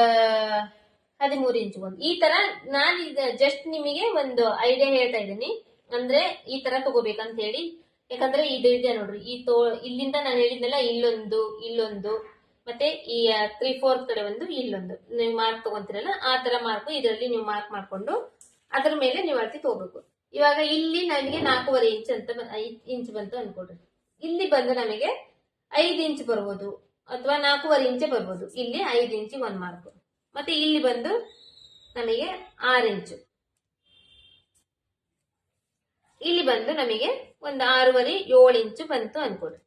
13 ಇಂಚಿಗೊಂದು, ಈ ತರ ನಾನೀಗ ಜಸ್ಟ್ ನಿಮಗೆ ಒಂದು ಐಡಿಯಾ ಹೇಳ್ತಾ ಇದ್ದೀನಿ. ಅಂದ್ರೆ ಈ ತರ ತಗೋಬೇಕಂತ ಹೇಳಿ. ಯಾಕಂದ್ರೆ ಇದು ಇದೆ ನೋಡ್ರಿ, ಇಲ್ಲಿಂದ ನಾನು ಹೇಳಿದ್ನಲ್ಲ, ಇಲ್ಲೊಂದು ಮತ್ತೆ ಈ 3/4 ಕಡೆ ಒಂದು, ಇಲ್ಲೊಂದು ನೀವು ಮಾರ್ಕ್ ತಗೊಂತೀರಲ್ಲ ಆ ತರ ಮಾರ್ಕ್ ಇದರಲ್ಲಿ ನೀವು ಮಾರ್ಕ್ ಮಾಡ್ಕೊಂಡು ಅದ್ರ ಮೇಲೆ ನೀವು ಅಳತೆ ತಗೋಬೇಕು. ಇವಾಗ ಇಲ್ಲಿ ನಮಗೆ 4.5 ಇಂಚ್ ಅಂತ 5 ಇಂಚ್ ಬಂತು ಅನ್ಕೊಡ್ರಿ. ಇಲ್ಲಿ ಬಂದು ನಮಗೆ 5 ಇಂಚ್ ಬರ್ಬೋದು ಅಥವಾ 4.5 ಇಂಚ್ ಬರ್ಬೋದು. ಇಲ್ಲಿ 5 ಇಂಚಿಗೆ ಒಂದು ಮಾರ್ಕ್. ಮತ್ತೆ ಇಲ್ಲಿ ಬಂದು ನಮಗೆ 6 ಇಂಚು, ಇಲ್ಲಿ ಬಂದು ನಮಗೆ ಒಂದು 6.5-7 ಇಂಚು ಬಂತು ಅನ್ಕೊಡ್ರಿ.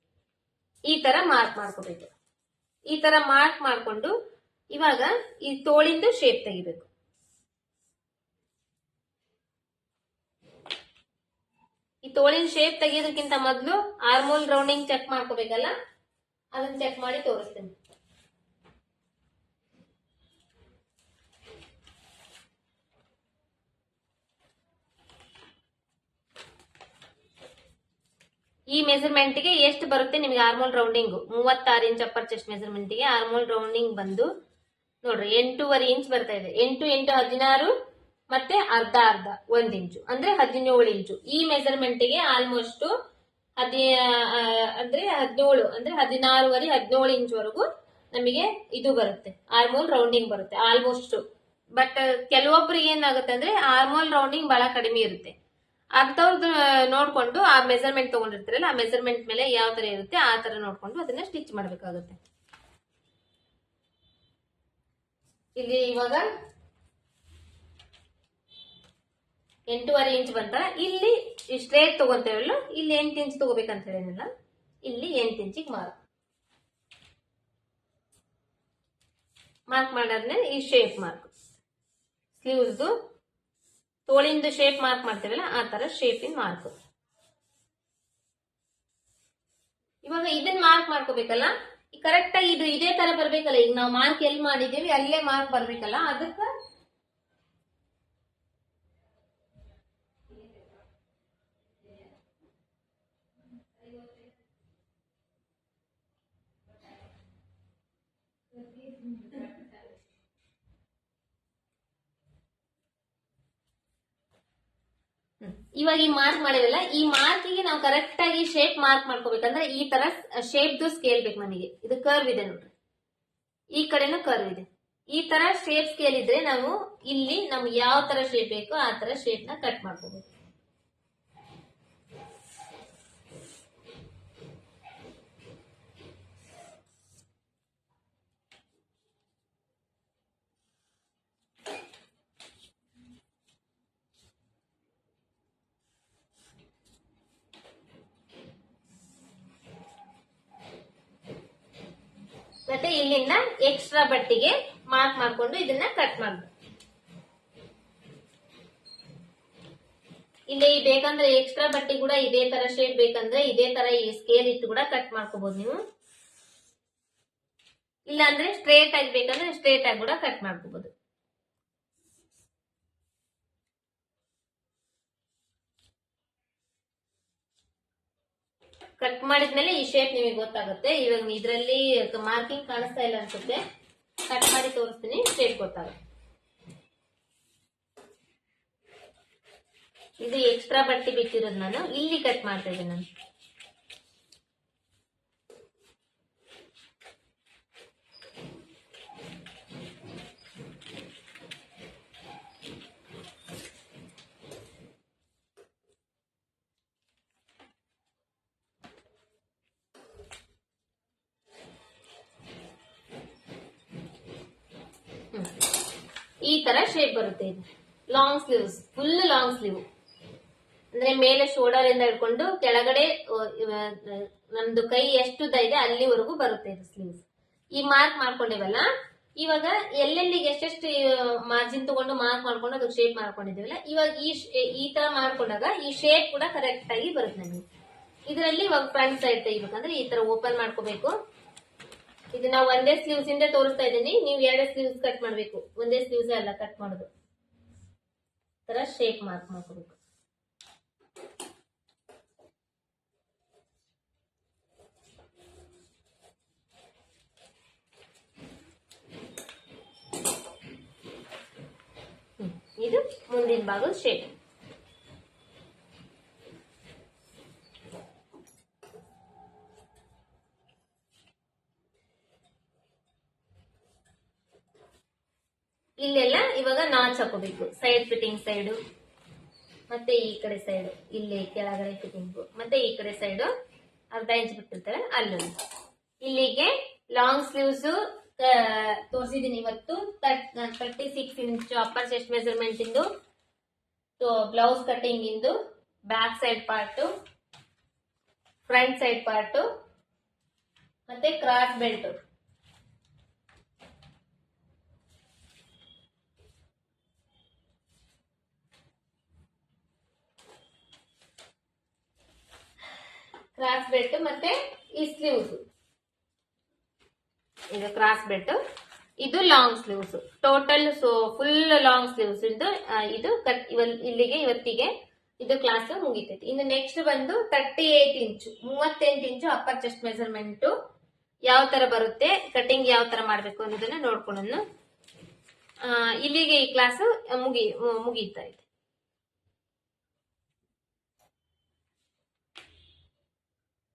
ಈ ತರ ಮಾರ್ಕ್ ಮಾಡ್ಕೋಬೇಕು. ಈ ತರ ಮಾರ್ಕ್ ಮಾಡ್ಕೊಂಡು ಇವಾಗ ಈ ತೋಳಿಂದು ಶೇಪ್ ತೆಗಿಬೇಕು. ಈ ತೋಳಿನ ಶೇಪ್ ತೆಗಿಯೋದಕ್ಕಿಂತ ಮೊದಲು ಆರ್ಮೋಲ್ ರೌಂಡಿಂಗ್ ಚೆಕ್ ಮಾಡ್ಕೋಬೇಕಲ್ಲ, ಅದನ್ನ ಚೆಕ್ ಮಾಡಿ ತೋರಿಸ್ತೇನೆ. ಈ ಮೆಜರ್ಮೆಂಟ್ ಗೆ ಎಷ್ಟು ಬರುತ್ತೆ ನಿಮಗೆ armhole rounding? 36 inch upper chest measurement ಗೆ ಆರ್ಮೋಲ್ ರೌಂಡಿಂಗ್ ಬಂದು ನೋಡ್ರಿ 8.5 ಇಂಚ್ ಬರ್ತಾ ಇದೆ. 8 × 16 ಮತ್ತೆ ಅರ್ಧ 1 ಇಂಚು ಅಂದ್ರೆ 17 ಇಂಚು. ಈ ಮೆಜರ್ಮೆಂಟ್ ಗೆ ಆಲ್ಮೋಸ್ಟ್ ಅಂದ್ರೆ 17 ಅಂದ್ರೆ 16.5-17 ಇಂಚ್ ವರೆಗೂ ನಮಗೆ ಇದು ಬರುತ್ತೆ, ಆರ್ಮೋಲ್ ರೌಂಡಿಂಗ್ ಬರುತ್ತೆ ಆಲ್ಮೋಸ್ಟ್. ಬಟ್ ಕೆಲವೊಬ್ಬರಿಗೆ ಏನಾಗುತ್ತೆ ಅಂದ್ರೆ ಆರ್ಮೋಲ್ ರೌಂಡಿಂಗ್ ಬಹಳ ಕಡಿಮೆ ಇರುತ್ತೆ. ಅಂತವ್ರದ್ದು ನೋಡ್ಕೊಂಡು ಆ ಮೆಜರ್ಮೆಂಟ್ ತಗೊಂಡಿರ್ತಾರಲ್ಲ, ಆ ಮೆಜರ್ಮೆಂಟ್ ಮೇಲೆ ಯಾವ ತರ ಇರುತ್ತೆ ಆ ತರ ನೋಡ್ಕೊಂಡು ಅದನ್ನ ಸ್ಟಿಚ್ ಮಾಡ್ಬೇಕಾಗುತ್ತೆ. ಇಲ್ಲಿ ಇವಾಗ 8.5 ಇಂಚ್ ಬಂತಲ್ಲ, ಇಲ್ಲಿ ಸ್ಟ್ರೇಟ್ ತಗೊಂತೇವಲ್ಲ, ಇಲ್ಲಿ 8 ಇಂಚ್ ತಗೋಬೇಕಂತ ಹೇಳಿನಲ್ಲ, ಇಲ್ಲಿ 8 ಇಂಚಿಗೆ ಮಾರ್ಕ್ ಮಾಡಾದ್ಮೇಲೆ ಈ ಶೇಪ್ ಮಾರ್ಕ್, ಸ್ಲೀವ್ಸ್ ತೋಳಿಂದು ಶೇಪ್ ಮಾರ್ಕ್ ಮಾಡ್ತೇವಲ್ಲ ಆ ತರ ಶೇಪಿನ ಮಾರ್ಕ್. ಇವಾಗ ಇದನ್ನ ಮಾರ್ಕ್ ಮಾಡ್ಕೋಬೇಕಲ್ಲ, ಕರೆಕ್ಟ್ ಆಗಿ ಇದು ಇದೇ ತರ ಬರ್ಬೇಕಲ್ಲ. ಈಗ ನಾವು ಮಾರ್ಕ್ ಎಲ್ಲಿ ಮಾಡಿದೀವಿ ಅಲ್ಲೇ ಮಾರ್ಕ್ ಬರ್ಬೇಕಲ್ಲ, ಅದಕ್ಕ ಇವಾಗ ಈ ಮಾರ್ಕ್ ಮಾಡಿರಲ್ಲ, ಈ ಮಾರ್ಕಿಗೆ ನಾವು ಕರೆಕ್ಟ್ ಆಗಿ ಶೇಪ್ ಮಾರ್ಕ್ ಮಾಡ್ಕೋಬೇಕಂದ್ರೆ ಈ ತರ ಶೇಪ್ ಸ್ಕೇಲ್ ಬೇಕು ನಮಗೆ. ಇದು ಕರ್ವ್ ಇದೆ ನೋಡ್ರಿ, ಈ ಕಡೆನೂ ಕರ್ವ್ ಇದೆ. ಈ ತರ ಶೇಪ್ ಸ್ಕೇಲ್ ಇದ್ರೆ ನಾವು ಇಲ್ಲಿ ನಮ್ಗೆ ಯಾವ ತರ ಶೇಪ್ ಬೇಕೋ ಆ ತರ ಶೇಪ್ ನ ಕಟ್ ಮಾಡ್ಕೋಬೇಕು. ಮತ್ತೆ ಇಲ್ಲಿಂದ ಎಕ್ಸ್ಟ್ರಾ ಬಟ್ಟಿಗೆ ಮಾರ್ಕ್ ಮಾಡ್ಕೊಂಡು ಇದನ್ನ ಕಟ್ ಮಾಡ್ಬೇಕು. ಇಲ್ಲಿ ಬೇಕಂದ್ರೆ ಎಕ್ಸ್ಟ್ರಾ ಬಟ್ಟೆ ಕೂಡ ಇದೇ ತರ ಶೇಪ್ ಬೇಕಂದ್ರೆ ಇದೇ ತರ ಈ ಸ್ಕೇಲ್ ಇಟ್ಟು ಕೂಡ ಕಟ್ ಮಾಡ್ಕೋಬಹುದು ನೀವು. ಇಲ್ಲ ಅಂದ್ರೆ ಸ್ಟ್ರೇಟ್ ಆಗಿ ಬೇಕಂದ್ರೆ ಸ್ಟ್ರೇಟ್ ಆಗಿ ಕೂಡ ಕಟ್ ಮಾಡ್ಕೋಬಹುದು. ಕಟ್ ಮಾಡಿದ್ಮೇಲೆ ಈ ಶೇಪ್ ನಿಮಗೆ ಗೊತ್ತಾಗುತ್ತೆ. ಇವಾಗ ಇದ್ರಲ್ಲಿ ಮಾರ್ಕಿಂಗ್ ಕಾಣಿಸ್ತಾ ಇಲ್ಲ ಅನ್ಸುತ್ತೆ, ಕಟ್ ಮಾಡಿ ತೋರಿಸ್ತೀನಿ, ಶೇಪ್ ಗೊತ್ತಾಗುತ್ತೆ. ಇದು ಎಕ್ಸ್ಟ್ರಾ ಬಟ್ಟೆ ಬಿಟ್ಟಿರೋದು ನಾನು ಇಲ್ಲಿ ಕಟ್ ಮಾಡ್ತಾ ಇದ್ದೀನಿ ನಾನು. ಈ ತರ ಶೇಪ್ ಬರುತ್ತೆ. ಇದು long sleeves, full long sleeve ಅಂದ್ರೆ ಮೇಲೆ ಶೋಲ್ಡರ್ ಇಂದ ಹಿಡ್ಕೊಂಡು ಕೆಳಗಡೆ ನಮ್ದು ಕೈ ಎಷ್ಟು ಉದ್ದ ಇದೆ ಅಲ್ಲಿವರೆಗೂ ಬರುತ್ತೆ ಇದು ಸ್ಲೀವ್ಸ್. ಈ ಮಾರ್ಕ್ ಮಾಡ್ಕೊಂಡಿವಲ್ಲ, ಇವಾಗ ಎಲ್ಲೆಲ್ಲಿಗೆ ಎಷ್ಟೆಷ್ಟು ಮಾರ್ಜಿನ್ ತಗೊಂಡು ಮಾರ್ಕ್ ಮಾಡ್ಕೊಂಡು ಅದಕ್ಕೆ ಶೇಪ್ ಮಾಡ್ಕೊಂಡಿದೀವಲ್ಲ, ಇವಾಗ ಈ ತರ ಮಾಡ್ಕೊಂಡಾಗ ಈ ಶೇಪ್ ಕೂಡ ಕರೆಕ್ಟ್ ಆಗಿ ಬರುತ್ತೆ ನಮಗೆ. ಇದರಲ್ಲಿ ಇವಾಗ ಫ್ರಂಟ್ ಸೈಡ್ ತೆಗಿಬೇಕಂದ್ರೆ ಈ ತರ ಓಪನ್ ಮಾಡ್ಕೋಬೇಕು. ಇದು ನಾವು ಒಂದೇ ಸ್ಲೀವ್ಸ್ ಇಂದ ತೋರಿಸ್ತಾ ಇದ್ದೀನಿ, ನೀವು 2 ಸ್ಲೀವ್ಸ್ ಕಟ್ ಮಾಡ್ಬೇಕು, ಒಂದೇ ಸ್ಲೀವ್ಸ್ ಅಲ್ಲ ಕಟ್ ಮಾಡೋದು. ತರ ಶೇಪ್ ಮಾರ್ಕ್ ಮಾಡ್ಕೋಬೇಕು. ಇದು ಮುಂದಿನ ಭಾಗದ ಶೇಪ್. ಇಲ್ಲೆಲ್ಲ ಇವಾಗ ನಾಚ್ ಹಾಕೋಬೇಕು. ಸೈಡ್ ಫಿಟ್ಟಿಂಗ್ ಸೈಡು ಮತ್ತೆ ಈ ಕಡೆ ಸೈಡ್, ಇಲ್ಲಿ ಕೆಳಗಡೆ ಫಿಟ್ಟಿಂಗ್, ಮತ್ತೆ ಈ ಕಡೆ ಸೈಡು ಅರ್ಧ ಇಂಚ್ ಬಿಟ್ಟಿರ್ತಾರೆ ಅಲ್ಲೊಂದು. ಇಲ್ಲಿಗೆ ಲಾಂಗ್ ಸ್ಲೀವ್ಸ್ ತೋರಿಸಿದೀನಿ ಇವತ್ತು. 36 ಇಂಚ್ ಅಪ್ಪರ್ ಚೆಸ್ಟ್ ಮೆಜರ್ಮೆಂಟ್ ಇಂದು, ಬ್ಲೌಸ್ ಕಟಿಂಗ್ ಇಂದು, back side part, front side part, ಮತ್ತೆ ಕ್ರಾಸ್ ಬೆಲ್ಟ್. ಕ್ರಾಸ್ ಬೆಲ್ಟ್ ಮತ್ತೆ ಈ ಸ್ಲೀವ್ಸ್, ಇದು ಕ್ರಾಸ್ ಬೆಲ್ಟ್, ಇದು long sleeves. Total full long sleeves ಇಂದು ಇದು ಕಟ್ ಇಲ್ಲಿಗೆ ಇವತ್ತಿಗೆ ಇದು ಕ್ಲಾಸ್ ಮುಗಿತೈತಿ. ಇನ್ನು ನೆಕ್ಸ್ಟ್ ಬಂದು 38 ಇಂಚು 38 ಇಂಚು ಅಪ್ಪರ್ ಚೆಸ್ಟ್ ಮೆಜರ್ಮೆಂಟ್ ಯಾವ ತರ ಬರುತ್ತೆ, ಕಟಿಂಗ್ ಯಾವ ತರ ಮಾಡ್ಬೇಕು ಅನ್ನೋದನ್ನ ನೋಡ್ಕೊಂಡು ಇಲ್ಲಿಗೆ ಈ ಕ್ಲಾಸ್ ಮುಗಿತಾ ಇದೆ.